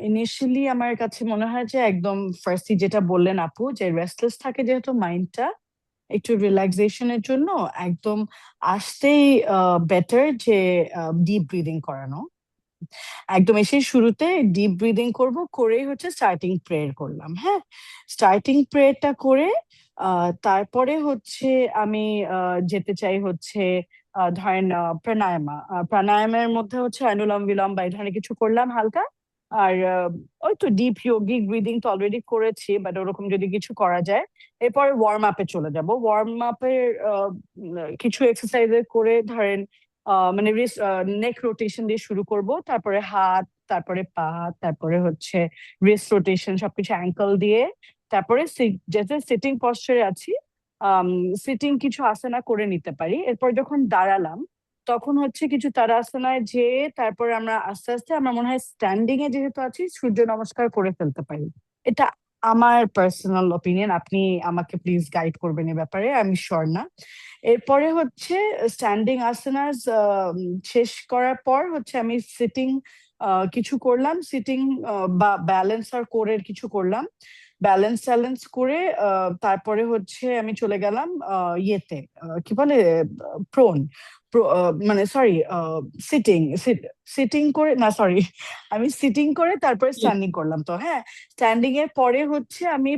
S8: ইনিশিয়ালি আমার কাছে মনে হয় যে একদম ফার্স্টলি যেটা বললেন আপু, যে রেস্টলেস থাকে যেহেতু মাইন্ডটা, একটু রিল্যাক্সেশনের জন্য একদম আসতেই বেটার যে ডিপ ব্রিদিং করানো। একদম এসে শুরুতে ডিপ ব্রিদিং করব, করেই হচ্ছে স্টার্টিং প্রেয়ার করলাম। হ্যাঁ, স্টার্টিং প্রেয়ারটা করে তারপরে হচ্ছে আমি যেতে চাই হচ্ছে ধরেন প্রাণায়ামের মধ্যে হচ্ছে অনুলোম বিলোম বা এই ধরনের কিছু করলাম হালকা। আর ওই তো ডিপ ইয়োগিক ব্রিদিং তো অলরেডি করেছি, বাট ওরকম যদি কিছু করা যায়। এরপর ওয়ার্ম আপে চলে যাব। ওয়ার্ম আপের কিছু এক্সারসাইজ করে ধরেন মানে নেক রোটেশন দিয়ে শুরু করব, তারপরে হাত, তারপরে পা, তারপরে হচ্ছে রিস্ট রোটেশন, সবকিছু অ্যাঙ্কল দিয়ে। তারপরে যেতে সিটিং পশ্চারে আছি, সিটিং কিছু আসনা করে নিতে পারি। এরপর যখন দাঁড়ালাম তখন হচ্ছে কিছু তাড়াসনায় যে তারপরে আমরা আস্তে আস্তে, আমার মনে হয় স্ট্যান্ডিং এ যেহেতু আছি, সূর্য নমস্কার করে ফেলতে পারি। এটা আমার পার্সোনাল ওপিনিয়ন, আপনি আমাকে প্লিজ গাইড করবেন এ ব্যাপারে, আমি শিওর না। এরপরে হচ্ছে স্ট্যান্ডিং আসানাস শেষ করার পর হচ্ছে আমি সিটিং কিছু করলাম, সিটিং বা ব্যালেন্স আর কোরের কিছু করলাম। ব্যালেন্স করে তারপরে হচ্ছে আমি চলে গেলাম ইয়েতে, কি বলে, প্রোন, মানে সরি, সিটিং সিটিং করে না, সরি, আমি সিটিং করে তারপরে স্ট্যান্ডিং করলাম। তো হ্যাঁ, স্ট্যান্ডিং এর পরে হচ্ছে আমি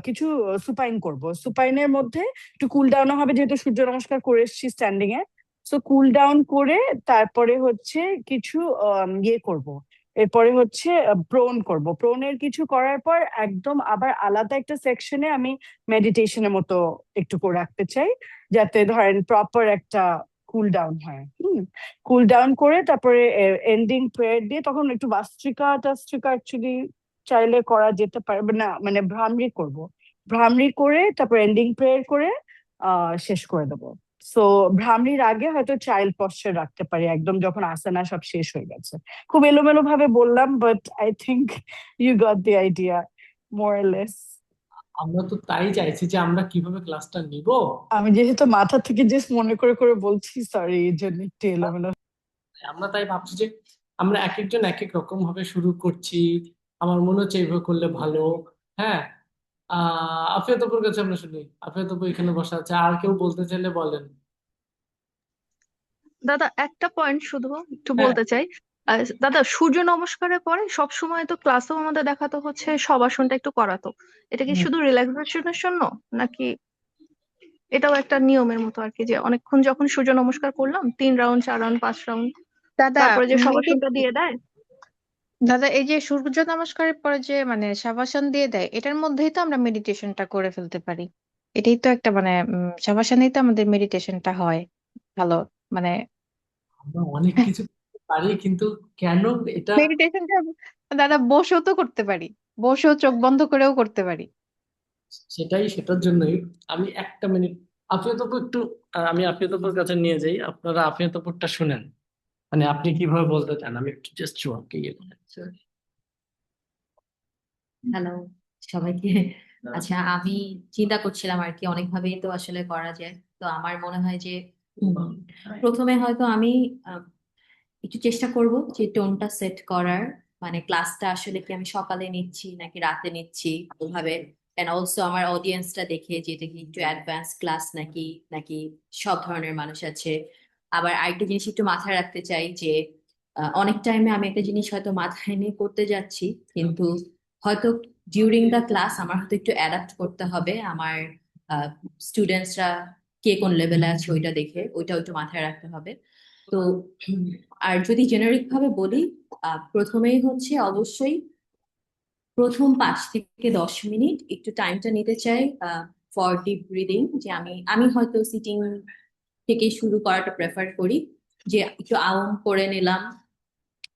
S8: কিছু সুপাইন করব। সুপাইনের মধ্যে একটু কুল ডাউন হবে, যেহেতু সূর্য নমস্কার করে এসেছি স্ট্যান্ডিং এ। সো কুল ডাউন করে তারপরে হচ্ছে কিছু ইয়ে করব। এরপরে হচ্ছে প্রোন করব। প্রোনের কিছু করার পর একদম আবার আলাদা একটা সেকশনে আমি মেডিটেশনের মতো একটু করে রাখতে চাই, যাতে ধরেন প্রপার একটা কুল ডাউন হয়। কুল ডাউন করে তারপরে এন্ডিং প্রেয়ার দিয়ে, তখন একটু বাস্ত্রিকা টাস্ত্রিকা অ্যাকচুয়ালি চাইলে করা যেতে পারবে না, মানে ভ্রামরি করব। ভ্রামরি করে তারপর এন্ডিং প্রেয়ার করে শেষ করে দেবো। সো ভ্রামরির আগে হয়তো চাইল্ড পশ্চার রাখতে পারি, একদম যখন আসানা সব শেষ হয়ে গেছে। খুব এলোমেলো ভাবে বললাম, but I think you got the idea more less.
S1: আমরা তো তাই চাইছি যে আমরা কিভাবে ক্লাসটা নিব।
S8: আমি যেহেতু মাথা থেকে জাস্ট মনে করে করে বলছি, সরি, এই জন্য একটু এলোমেলো।
S1: আমরা তাই ভাবছি যে আমরা এক একজন এক এক রকম ভাবে শুরু করছি। আমার মনে হচ্ছে এইভাবে করলে ভালো। হ্যাঁ, আফিয়াত আপুর কাছে আমরা শুনি। আফিয়াত আপু এখানে বসা আছে, আর কেউ বলতে চাইলে বলেন।
S7: দাদা একটা পয়েন্ট শুধু একটু
S1: হ্যাঁ,
S7: বলতে চাই। দাদা, সূর্য নমস্কারের পরে সব সময় তো ক্লাসেও আমাদের দেখাতো হচ্ছে শবাসনটা একটু করাতো। এটা কি শুধু রিল্যাক্সেশনের জন্য, নাকি এটাও একটা নিয়মের মতো আর কি, যে অনেকক্ষণ যখন সূর্য নমস্কার করলাম 3 রাউন্ড 4 রাউন্ড 5 রাউন্ড,
S6: দাদা
S7: তারপরে যে শবাসনটা দিয়ে দেয়?
S6: দাদা, এই যে সূর্য নমস্কারের পরে যে মানে শাবাসন দিয়ে দেয়, এটার মধ্যেই তো আমরা মেডিটেশনটা করে ফেলতে পারি। এটাই তো একটা মানে শাবাসনেই তো আমাদের মেডিটেশনটা হয় ভালো, মানে
S1: আমরা অনেক কিছু করতে পারি, কিন্তু কেন এটা?
S6: মেডিটেশনটা দাদা বসেও তো করতে পারি, বসেও চোখ বন্ধ করেও করতে পারি।
S1: সেটার জন্যই আমি একটা মিনিট আফিয়াত আপু একটু, আমি আফিয়াত আপুর কাছে নিয়ে যাই, আপনারা আফিয়াত আপুরটা শুনেন। মানে আপনি কিভাবে বলতে চান, আমি একটু জাস্ট চুয়াকে ইয়ে করে।
S4: হ্যালো সবাইকে। আচ্ছা, আমি চিন্তা করছিলাম আর কি, অনেকভাবেই তো আসলে করা যায়। তো আমার মনে হয় যে প্রথমে হয়তো আমি একটু চেষ্টা করব যে টোনটা সেট করার, মানে ক্লাসটা আসলে কি আমি সকালে নিচ্ছি নাকি রাতে নিচ্ছি ওভাবে। এন্ড অলসো আমার অডিয়েন্সটা দেখে যে এটা কি একটু অ্যাডভান্স ক্লাস নাকি নাকি সব ধরনের মানুষ আছে। আবার আরেকটা জিনিস একটু মাথায় রাখতে চাই যে অনেক টাইমে আমি একটা জিনিস হয়তো মাথায় নিয়ে করতে যাচ্ছি, কিন্তু হয়তো ডিউরিং দ্য ক্লাস আমার হয়তো একটু অ্যাডাপ্ট করতে হবে আমার স্টুডেন্টসরা কে কোন লেভেলে আছে ওইটা দেখে, ওইটাও একটু মাথায় রাখতে হবে। তো আর যদি জেনারিক ভাবে বলি, প্রথমেই হচ্ছে অবশ্যই প্রথম 5 থেকে 10 মিনিট একটু টাইমটা নিতে চাই ফর ডিপ ব্রিদিং। যে আমি হয়তো সিটিং থেকে শুরু করাটা প্রেফার করি, যে একটু আরাম করে নিলাম,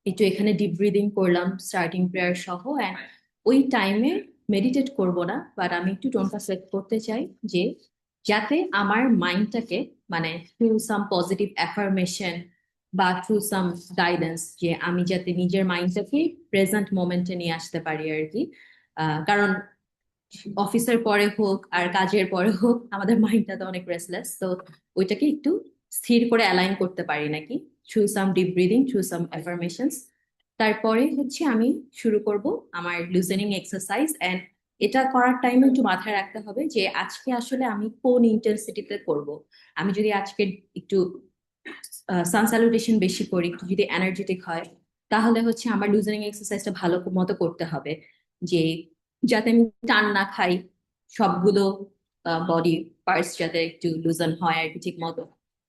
S4: একটু এখানে ডিপ ব্রিদিং করলাম স্টার্টিং প্রেয়ার সহ। অ্যান্ড ওই টাইমে মেডিটেট করব না, বাট আমি একটু টোনটা সেট করতে চাই যে যাতে আমার মাইন্ডটাকে, মানে থ্রু সাম পজিটিভ অ্যাফার্মেশন বা থ্রু সাম গাইডেন্স, যে আমি যাতে নিজের মাইন্ডটাকে প্রেজেন্ট মোমেন্টে নিয়ে আসতে পারি আর কি। কারণ অফিসের পরে হোক আর কাজের পরে হোক আমাদের মাইন্ডটা তো অনেক রেস্টলেস। তো ওইটাকে একটু স্থির করে অ্যালাইন করতে পারি নাকি থ্রু সাম ডিপ ব্রিদিং, থ্রু সাম অ্যাফার্মেশনস। তারপরে হচ্ছে আমি শুরু করব আমার লুজেনিং এক্সারসাইজ। এন্ড এটা করার টাইমে একটু মাথায় রাখতে হবে যে আজকে আসলে আমি কোন ইন্টেন্সিটিতে করব। আমি যদি আজকে একটু সান স্যালুটেশন বেশি করি, একটু যদি এনার্জেটিক হয়, তাহলে হচ্ছে আমার লুজেনিং এক্সারসাইজটা ভালো মতো করতে হবে, যে যাতে আমি টান না খাই, সবগুলো বডি পার্টস যাতে একটু লুজেন হয় আর কি ঠিক মতো।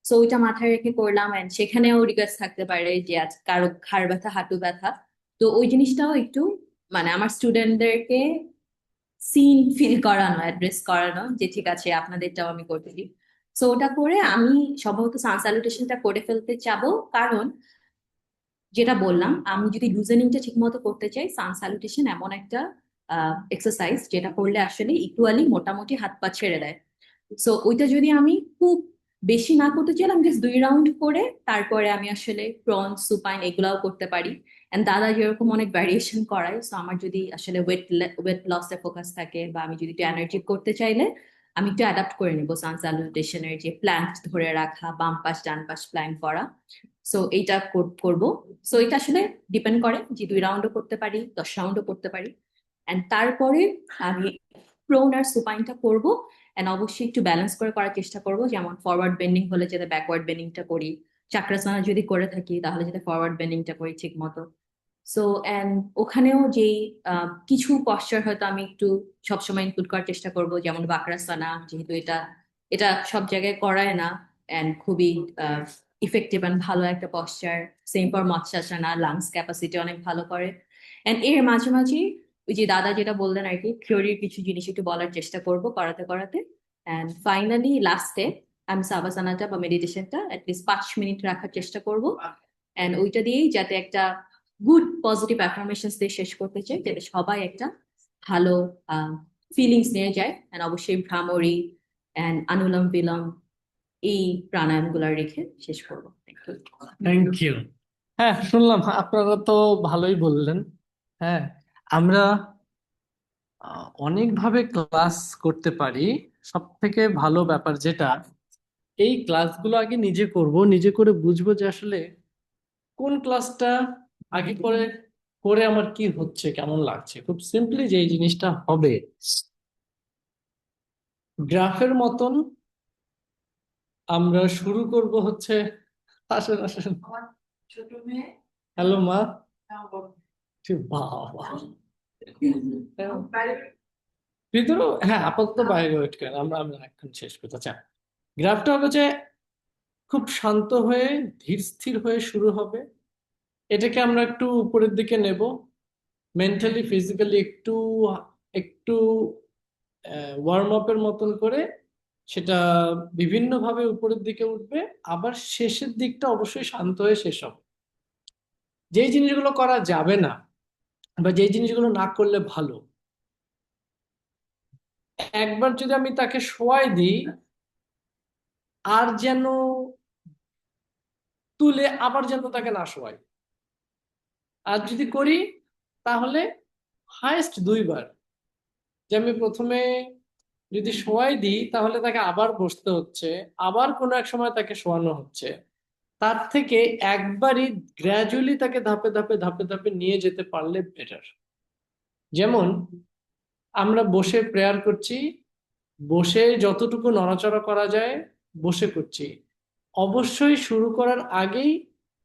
S4: সো ওইটা মাথায় রেখে করলাম। এন্ড সেখানেও রিকোয়েস্ট থাকতে পারে যে আজ কারো ঘাড় ব্যথা, হাঁটু ব্যথা, তো ওই জিনিসটাও একটু মানে আমার স্টুডেন্টদেরকে সিন ফিল করানো, অ্যাড্রেস করানো যে ঠিক আছে আপনাদেরটাও আমি করতে দিই। সো ওটা করে আমি সম্ভবত সান স্যালুটেশনটা করে ফেলতে চাবো, কারণ যেটা বললাম আমি যদি লুজেনিংটা ঠিক মতো করতে চাই, সান স্যালুটেশন এমন একটা এক্সারসাইজ যেটা করলে আসলে ইকুয়ালি মোটামুটি হাত পা ছেড়ে দেয়। সো ওইটা যদি আমি খুব বেশি না করতে চাইলাম, জাস্ট 2 রাউন্ড করে তারপরে আমি আসলে প্রন সুপাইন এগুলাও করতে পারি। এন্ড দাদা যেরকম অনেক ভ্যারিয়েশন করায়, সো আমার যদি আসলে ওয়েট লসে ফোকাস থাকে বা আমি যদি একটু এনার্জি করতে চাইলে আমি একটু অ্যাডাপ্ট করে নিব সান স্যালুটেশনের যে প্ল্যাঙ্ক ধরে রাখা, বাম পাশ ডান পাশ প্ল্যাঙ্ক করা। সো এইটা করব। সো এটা আসলে ডিপেন্ড করে যে 2 রাউন্ডও করতে পারি, 10 রাউন্ডও করতে পারি। এন্ড তারপরে আমি প্রোন আর সুপাইনটা করব। এন্ড অবশ্যই একটু ব্যালেন্স করে করার চেষ্টা করব, যেমন ফরওয়ার্ড বেন্ডিং হলে যাতে ব্যাকওয়ার্ড বেন্ডিংটা করি, চাক্রাসনা যদি করে থাকি তাহলে যাতে ফরওয়ার্ড বেন্ডিংটা করি ঠিক মতো। সো এন্ড ওখানেও যেই কিছু পশ্চার হয়তো আমি একটু সবসময় ইনক্লুড করার চেষ্টা করব, যেমন বাকরাসানা, যেহেতু এটা এটা সব জায়গায় করায় না এন্ড খুবই ইফেক্টিভ এন্ড ভালো একটা পশ্চার। সেম ফর মৎস্যাসনা, লাংস ক্যাপাসিটি অনেক ভালো করে। এন্ড এর মাঝে মাঝে ওই যে দাদা যেটা বললেন আর কি, থিওরির কিছু জিনিস একটু বলার চেষ্টা করব করাতে করাতে। এন্ড ফাইনালি লাস্টে আমি সাবাসানাটা বা মেডিটেশনটা অ্যাটলিস্ট 5 মিনিট রাখার চেষ্টা করব। এন্ড ওইটা দিয়েই যাতে একটা গুড পজিটিভ অ্যাফার্মেশনস দিয়ে শেষ করতে চাই, যাতে সবাই একটা ভালো ফিলিংস নিয়ে যায়। এন্ড অবশ্যই ভ্রামরি এন্ড আনুলম বিলম এই প্রাণায়ামগুলো রেখে শেষ করবো।
S1: Thank you. হ্যাঁ, শুনলাম আপনারা তো ভালোই বললেন। হ্যাঁ, আমরা অনেকভাবে ক্লাস করতে পারি। সব থেকে ভালো ব্যাপার যেটা, এই ক্লাসগুলো আগে নিজে করব, নিজে করে বুঝবো যে আসলে কোন ক্লাসটা আগে করে করে আমার কি হচ্ছে, কেমন লাগছে। খুব সিম্পলি যে এই জিনিসটা হবে গ্রাফের মতন, আমরা শুরু করব হচ্ছে, আসেন আসেন। হ্যালো মা। বাবা, ভিতরে, হ্যাঁ আপাতত বাইরে ওয়েট করেন, আমরা আমরা এখন শেষ করতে চাই। গ্রাফটা হবে যে খুব শান্ত হয়ে ধীর স্থির হয়ে শুরু হবে। এটাকে আমরা একটু উপরের দিকে নেব, মেন্টালি ফিজিক্যালি একটু একটু ওয়ার্ম আপের মতন করে সেটা বিভিন্নভাবে উপরের দিকে উঠবে। আবার শেষের দিকটা অবশ্যই শান্ত হয়ে শেষ হবে। যেই জিনিসগুলো করা যাবে না বা যেই জিনিসগুলো না করলে ভালো, একবার যদি আমি তাকে শোয়াই দিই আর যেন তুলে আবার যেন তাকে না শোয়াই, আর যদি করি তাহলে হায়েস্ট 2 বার। যে আমি প্রথমে যদি শোয়াই দিই তাহলে তাকে আবার বসতে হচ্ছে, আবার কোনো এক সময় তাকে শোয়ানো হচ্ছে। তার থেকে একবারই গ্র্যাজুয়ালি তাকে ধাপে ধাপে ধাপে ধাপে নিয়ে যেতে পারলে বেটার। যেমন আমরা বসে প্রেয়ার করছি, বসে যতটুকু নড়াচড়া করা যায় বসে করছি। অবশ্যই শুরু করার আগেই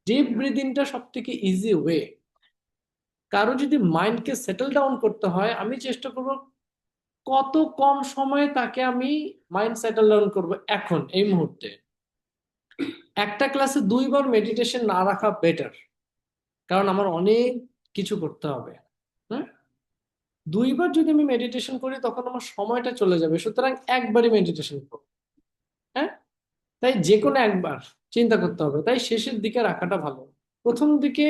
S1: ডিপ ব্রিদিংটা সব থেকে ইজি ওয়ে। কারো যদি মাইন্ডকে সেটেল ডাউন করতে হয়, আমি চেষ্টা করব কত কম সময়ে তাকে আমি মাইন্ড সেটেল ডাউন করবো এখন এই মুহূর্তে। একটা ক্লাসে 2 বার মেডিটেশন না রাখা বেটার, কারণ আমার অনেক কিছু করতে হবে। হ্যাঁ, 2 বার যদি আমি মেডিটেশন করি তখন আমার সময়টা চলে যাবে, সুতরাং একবারই মেডিটেশন করবো। হ্যাঁ, তাই যে কোনো একবার চিন্তা করতে হবে, তাই শেষের দিকে রাখাটা ভালো। প্রথম দিকে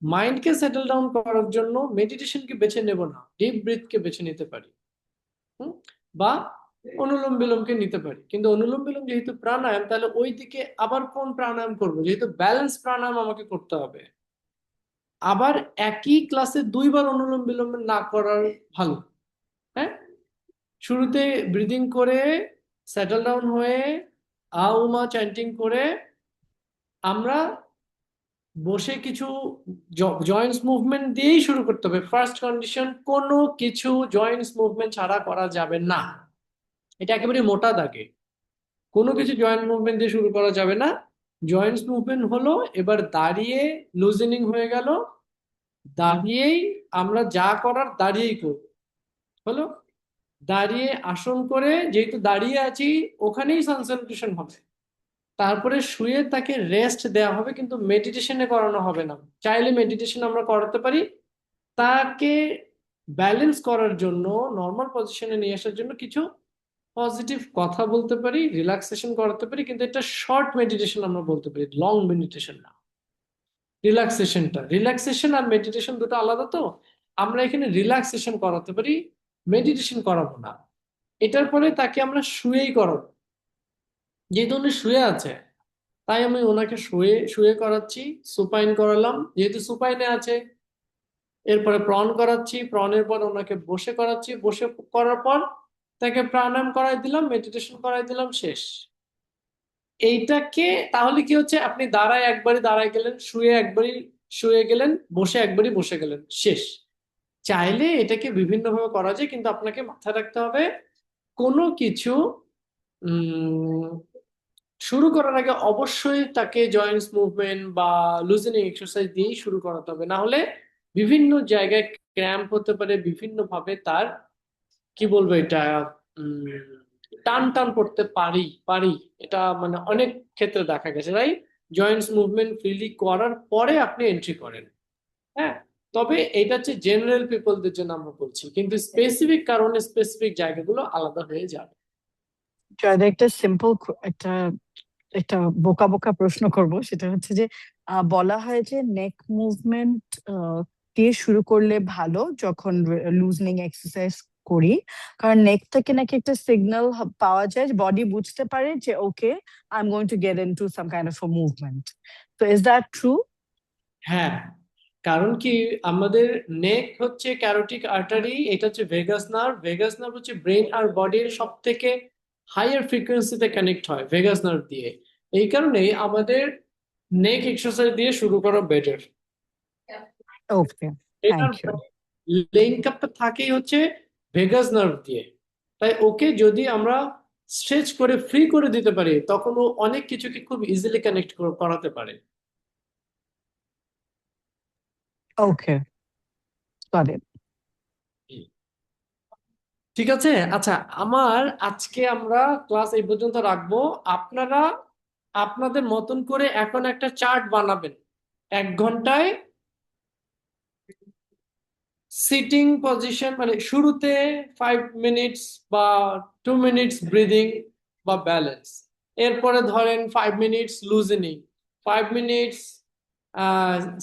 S1: মাইন্ডকে সেটেল ডাউন করার জন্য মেডিটেশনকে বেছে নেব না, ডিপ ব্রিথকে বেছে নিতে পারি। বা অনুলোম বিলোমকে নিতে পারি। কিন্তু অনুলোম বিলোম যেহেতু প্রাণায়াম, তাহলে ওই দিকে আবার কোন প্রাণায়াম করব, যেহেতু ব্যালেন্স প্রাণায়াম আমাকে করতে হবে। আবার একই ক্লাসে 2 বার অনুলোম বিলোম না করার ভালো। হ্যাঁ, শুরুতে ব্রিদিং করে সেটেল ডাউন হয়ে আ উমা চ্যান্টিং করে আমরা বসে কিছু জয়েন্টস মুভমেন্ট দিয়েই শুরু করতে হবে। ফার্স্ট কন্ডিশন, কোনো কিছু জয়েন্টস মুভমেন্ট ছাড়া করা যাবে না। এটা একেবারে মোটা দাগে, কোনো কিছু জয়েন্ট মুভমেন্ট দিয়ে শুরু করা যাবে না। জয়েন্টস মুভমেন্ট হলো এবার দাঁড়িয়ে লুজেনিং হয়ে গেল, দাঁড়িয়েই আমরা যা করার দাঁড়িয়েই করব। হলো, দাঁড়িয়ে আসন করে যেহেতু দাঁড়িয়ে আছি ওখানেই সানসেলুটেশন হবে। তারপরে শুয়ে তাকে রেস্ট দেওয়া হবে, কিন্তু মেডিটেশনে করানো হবে না। চাইলে মেডিটেশন আমরা করাতে পারি, তাকে ব্যালেন্স করার জন্য, নর্মাল পজিশনে নিয়ে আসার জন্য কিছু পজিটিভ কথা বলতে পারি, রিল্যাক্সেশন করাতে পারি, কিন্তু এটা শর্ট মেডিটেশন আমরা বলতে পারি, লং মেডিটেশন না। রিল্যাক্সেশন আর মেডিটেশন দুটো আলাদা, তো আমরা এখানে রিল্যাক্সেশন করাতে পারি, মেডিটেশন করাবো না। এটার পরে তাকে আমরা শুয়েই করাবো। যেহেতু উনি শুয়ে আছে তাই আমি ওনাকে শুয়ে শুয়ে করাচ্ছি, সুপাইন করালাম যেহেতু সুপাইনে আছে। এরপরে প্রণ করাচ্ছি, প্রণের পর ওনাকে বসে করাচ্ছি, বসে করার পর তাকে প্রাণায়াম করাই দিলাম, মেডিটেশন করাই দিলাম, শেষ। এইটাকে তাহলে কি হচ্ছে, আপনি দাঁড়ায় একবারই দাঁড়ায় গেলেন, শুয়ে একবারই শুয়ে গেলেন, বসে একবারই বসে গেলেন, শেষ। চাইলে এটাকে বিভিন্নভাবে করা যায়, কিন্তু আপনাকে মাথায় রাখতে হবে কোনো কিছু উম শুরু করার আগে অবশ্যই তাকে জয়েন্টস মুভমেন্ট বা লুজেনিং এক্সারসাইজ দিয়েই শুরু করাতে হবে, না হলে বিভিন্ন জায়গায় ক্র্যাম্প হতে পারে, বিভিন্ন ভাবে তার কি বলবো এটা উম টান টান পড়তে পারি। এটা মানে অনেক ক্ষেত্রে দেখা গেছে, তাই জয়েন্টস মুভমেন্ট ফ্রিলি করার পরে আপনি এন্ট্রি করেন। হ্যাঁ, তবে এটা হচ্ছে জেনারেল পিপলদের জন্য আমরা বলছি, কিন্তু স্পেসিফিক কারণে স্পেসিফিক জায়গাগুলো আলাদা হয়ে যাবে।
S8: জয়দা, একটা সিম্পল একটা একটা বোকা বোকা প্রশ্ন করব, সেটা হচ্ছে যে বলা হয় যে নেক মুভমেন্ট দিয়ে শুরু করলে ভালো যখন লুজনিং এক্সারসাইজ করি, কারণ নেক থেকে নাকি একটা সিগন্যাল পাওয়া যায়, বডি বুঝতে পারে যে okay, I am going to get into some kind of a movement. তো ইজ দ্যাট ট্রু?
S1: হ্যাঁ, কারণ কি, আমাদের নেক হচ্ছে ক্যারোটিক আর্টারি, এটা হচ্ছে ভেগাস নার্ভ। ভেগাস নার্ভ হচ্ছে ব্রেন আর বডির সব থেকে হাইয়ার ফ্রিকোয়েন্সিতে কানেক্ট হয় ভেগাস নার্ভ দিয়ে। এই কারণেই আমাদের নেক এক্সারসাইজ দিয়ে শুরু করা বেটার।
S8: ওকে,
S1: এটার
S8: থ্যাংক ইউ।
S1: লিঙ্ক আপটা থাকেই হচ্ছে ভেগাস নার্ভ দিয়ে। তাই ওকে যদি আমরা স্ট্রেচ করে ফ্রি করে দিতে পারি, তখন ও অনেক কিছুকে খুব ইজিলি কানেক্ট করাতে পারে।
S8: ওকে, গট ইট।
S1: ঠিক আছে, আচ্ছা, আমার আজকে আমরা ক্লাস এই পর্যন্ত রাখবো। আপনারা আপনাদের মতন করে এখন একটা চার্ট বানাবেন। 1 ঘন্টায় সিটিং পজিশন, মানে শুরুতে 5 মিনিটস বা 2 মিনিটস ব্রিদিং বা ব্যালেন্স, এরপরে ধরেন 5 মিনিটস লুজেনিং, 5 মিনিটস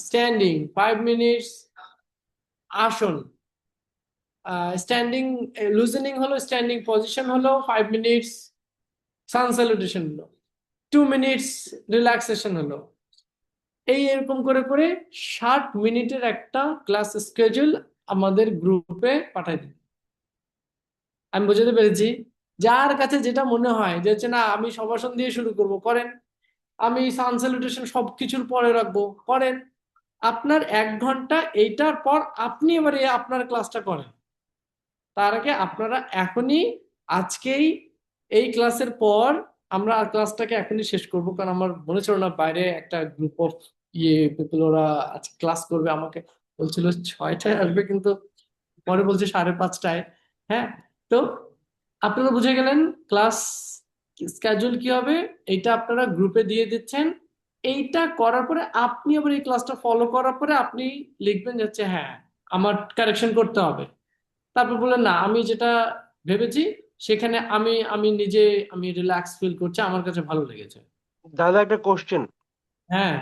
S1: স্ট্যান্ডিং, 5 মিনিটস আসন, স্ট্যান্ডিং লুজেনিং হলো, স্ট্যান্ডিং পজিশন হলো 5 মিনিটস, সান স্যালুটেশন হলো 2 মিনিটস, রিল্যাক্সেশন হলো। এরকম করে করে 60 মিনিটের একটা ক্লাস স্কেজুল আমাদের গ্রুপে পাঠাই দিন। আমি বোঝাতে পেরেছি? যার কাছে যেটা মনে হয় যে হচ্ছে না আমি শবাসন দিয়ে শুরু করব, করেন। আমি সান স্যালুটেশন সবকিছুর পরে রাখবো, করেন। আপনার 1 ঘন্টা, এইটার পর আপনি এবারে আপনার ক্লাসটা করেন। তার আগে আপনারা এখনই, আজকেই এই ক্লাসের পর আমরা ক্লাসটাকে এখনই শেষ করব, কারণ আমার মনে ছিল না বাইরে একটা গ্রুপ অফ পিপল ওরা আজকে ক্লাস করবে। আমাকে বলছিল 6টায় আসবে, কিন্তু পরে বলছে 5:30টায়। হ্যাঁ, তো আপনারা বুঝে গেলেন ক্লাস স্কেজুল কি হবে, এইটা আপনারা গ্রুপে দিয়ে দিচ্ছেন। এইটা করার পরে আপনি আবার এই ক্লাসটা ফলো করার পরে আপনি লিখবেন যাচ্ছে হ্যাঁ আমার কারেকশন করতে হবে। তারপর বললেন না আমি যেটা ভেবেছি সেখানে আমি আমি নিজে আমি রিল্যাক্স ফিল করছি, আমার কাছে ভালো লেগেছে।
S2: দাদা একটা কোশ্চেন,
S1: হ্যাঁ,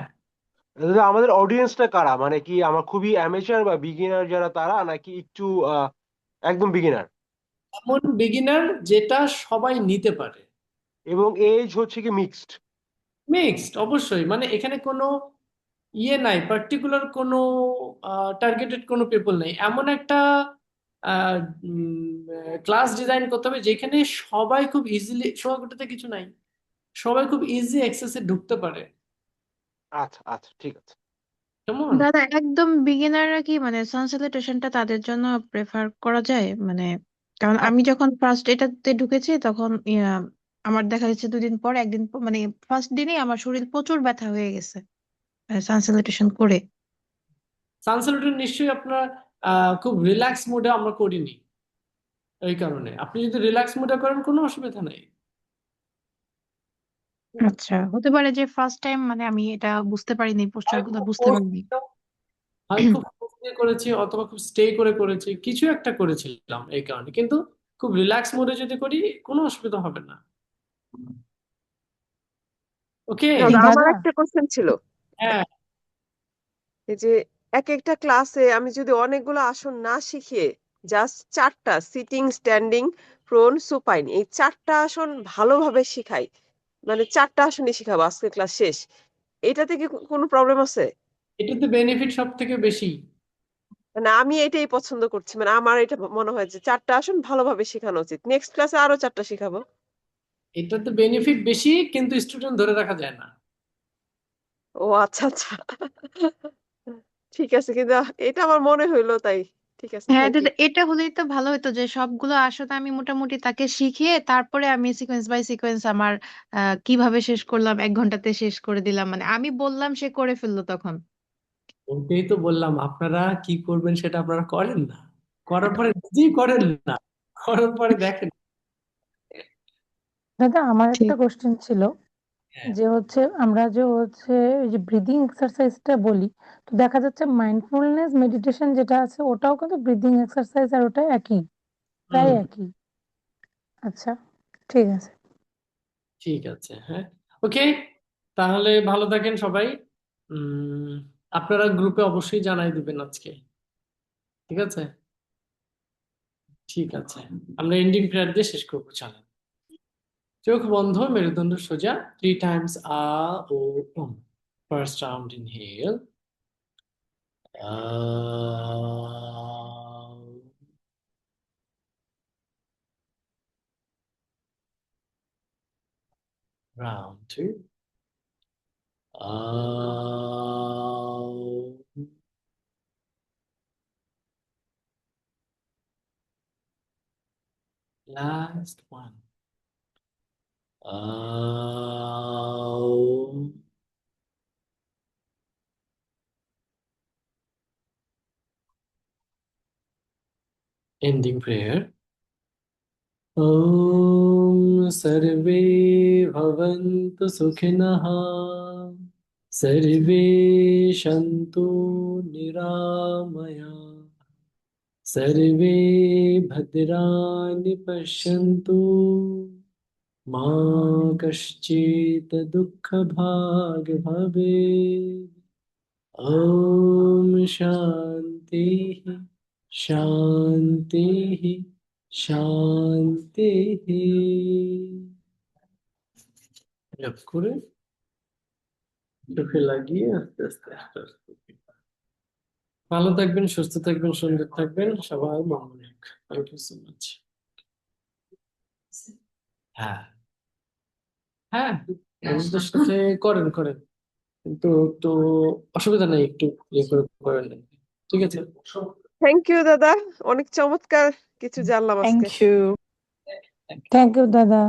S2: দাদা আমাদের অডিয়েন্সটা কারা, মানে কি আমার খুবই অ্যামেচার বা বিগিনার যারা তারা, নাকি একটু একদম বিগিনার?
S1: এমন বিগিনার যেটা সবাই নিতে পারে।
S2: এবং এজ হচ্ছে কি মিক্সড?
S1: মিক্সড অবশ্যই, মানে এখানে কোনো নাই, পার্টিকুলার কোনো টার্গেটেড কোনো পিপল নেই। এমন একটা ক্লাস ডিজাইন করতে হবে যেখানে সবাই খুব ইজিলি, সবাইটাতে কিছু নাই, সবাই খুব ইজি অ্যাক্সেসে ঢুকতে পারে।
S2: আচ্ছা আচ্ছা, ঠিক আছে।
S1: কেমন?
S6: দাদা একদম বিগিনাররা কি মানে সান স্যালুটেশনটা তাদের জন্য প্রেফার করা যায় মানে কারণ
S1: হ্যাঁ,
S6: আমি যখন ফার্স্ট এটাতে ঢুকেছি তখন আমার দেখা যাচ্ছে 2 দিন পর একদিন মানে ফার্স্ট দিনেই আমার শরীর প্রচুর ব্যথা হয়ে গেছে সান স্যালুটেশন করে।
S1: সানসেলুটের নিশ্চয়ই আপনার খুব রিল্যাক্স মোডে আমরা করিনি, এই কারণে আপনি যদি রিল্যাক্স মোডে করেন কোনো অসুবিধা নেই।
S6: আচ্ছা হতে পারে যে ফার্স্ট টাইম মানে আমি এটা বুঝতে পারিনি পোস্টার
S1: হয়
S6: গুলো
S1: খুব
S6: বুঝতে
S1: ফোর্স
S6: পারিনি।
S1: হয় খুব ফোর্স দিয়ে করেছি অথবা খুব স্টে করে করেছি, কিছু একটা করেছিলাম এই কারণে। কিন্তু খুব রিল্যাক্স মোডে যদি করি কোনো অসুবিধা হবে না। ওকে।
S3: দাদা আমার
S5: দাদা
S3: একটা কোশ্চেন ছিল,
S1: হ্যাঁ,
S3: এই যে এক একটা ক্লাসে আমি যদি অনেকগুলো আসন না শিখিয়ে জাস্ট 4টা সিটিং, স্ট্যান্ডিং, প্রোন, সুপাইন এই 4টা আসন ভালোভাবে শিখাই, মানে 4টা আসনই শিখাবো আজকে ক্লাস শেষ, এটাতে কি কোনো প্রবলেম আছে?
S1: এটাতে বেনিফিট সব থেকে বেশি।
S3: মানে আমি এটাই পছন্দ করছি, মানে আমার এটা মনে হয় যে 4টা আসন ভালোভাবে শেখানো উচিত, নেক্সট ক্লাসে আরো 4টা শিখাবো।
S1: এটাতে বেনিফিট বেশি কিন্তু স্টুডেন্ট ধরে রাখা যায় না।
S3: ও আচ্ছা আচ্ছা, ঠিক আছে, কিন্তু এটা আমার মনে হইলো তাই। ঠিক আছে,
S6: হ্যাঁ
S3: থ্যাংক ইউ।
S6: দাদা এটা হলেই তো ভালো হতো যে সবগুলো আসলে আমি মোটামুটি তাকে শিখিয়ে তারপরে আমি সিকোয়েন্স বাই সিকোয়েন্স আমার কিভাবে শেষ করলাম 1 ঘন্টাতে শেষ করে দিলাম মানে আমি বললাম সে করে ফেললো তখন।
S1: ওটাই তো বললাম, আপনারা কি করবেন সেটা আপনারা করেন না, করার পরে নিজেই করেন না, করার পরে দেখেন।
S5: দাদা আমার একটা
S6: ঠিক।
S5: কোশ্চেন ছিল
S1: হ্যাঁ,
S5: যে হচ্ছে আমরা যে হচ্ছে এই যে ব্রিদিং এক্সারসাইজটা বলি, তো দেখা যাচ্ছে মাইন্ডফুলনেস মেডিটেশন যেটা আছে ওটাও কিন্তু ব্রিদিং এক্সারসাইজ আর ওটা একই, প্রায়
S1: হুম,
S5: একই। আচ্ছা, ঠিক আছে।
S1: ঠিক আছে, হ্যাঁ, ওকে। তাহলে ভালো থাকেন সবাই। উম আপনারা গ্রুপে অবশ্যই জানাই দিবেন আজকে, ঠিক আছে? ঠিক আছে, আমরা এন্ডিং প্রেয়ার দিয়ে শেষ করবো, চলেন। চোখ বন্ধ, মেরুদণ্ড সোজা, 3 times আ ও উম। First round inhale. Round 2. Last one. Ending prayer. ॐ सर्वे भवन्तु सुखिनः, सर्वे सन्तु निरामया, सर्वे भद्राणि पश्यन्तु, मा कश्चित् दुःखभाग् भवेत्। ॐ शान्तिः शान्तिः শান্তিः। জপ করে চোখে লাগিয়ে আস্তে আস্তে আস্তে আস্তে। ভালো থাকবেন, সুস্থ থাকবেন, সুন্দর থাকবেন, সবাই মঙ্গল হোক। Thank you so much. হ্যাঁ, হ্যাঁ, বন্ধুদের সাথে করেন করেন, কিন্তু একটু অসুবিধা নেই, একটু ইয়ে করে করেন, ঠিক আছে?
S3: থ্যাংক ইউ দাদা, অনেক চমৎকার কিছু জানলাম আজকে।
S8: Thank you.
S5: থ্যাংক ইউ দাদা।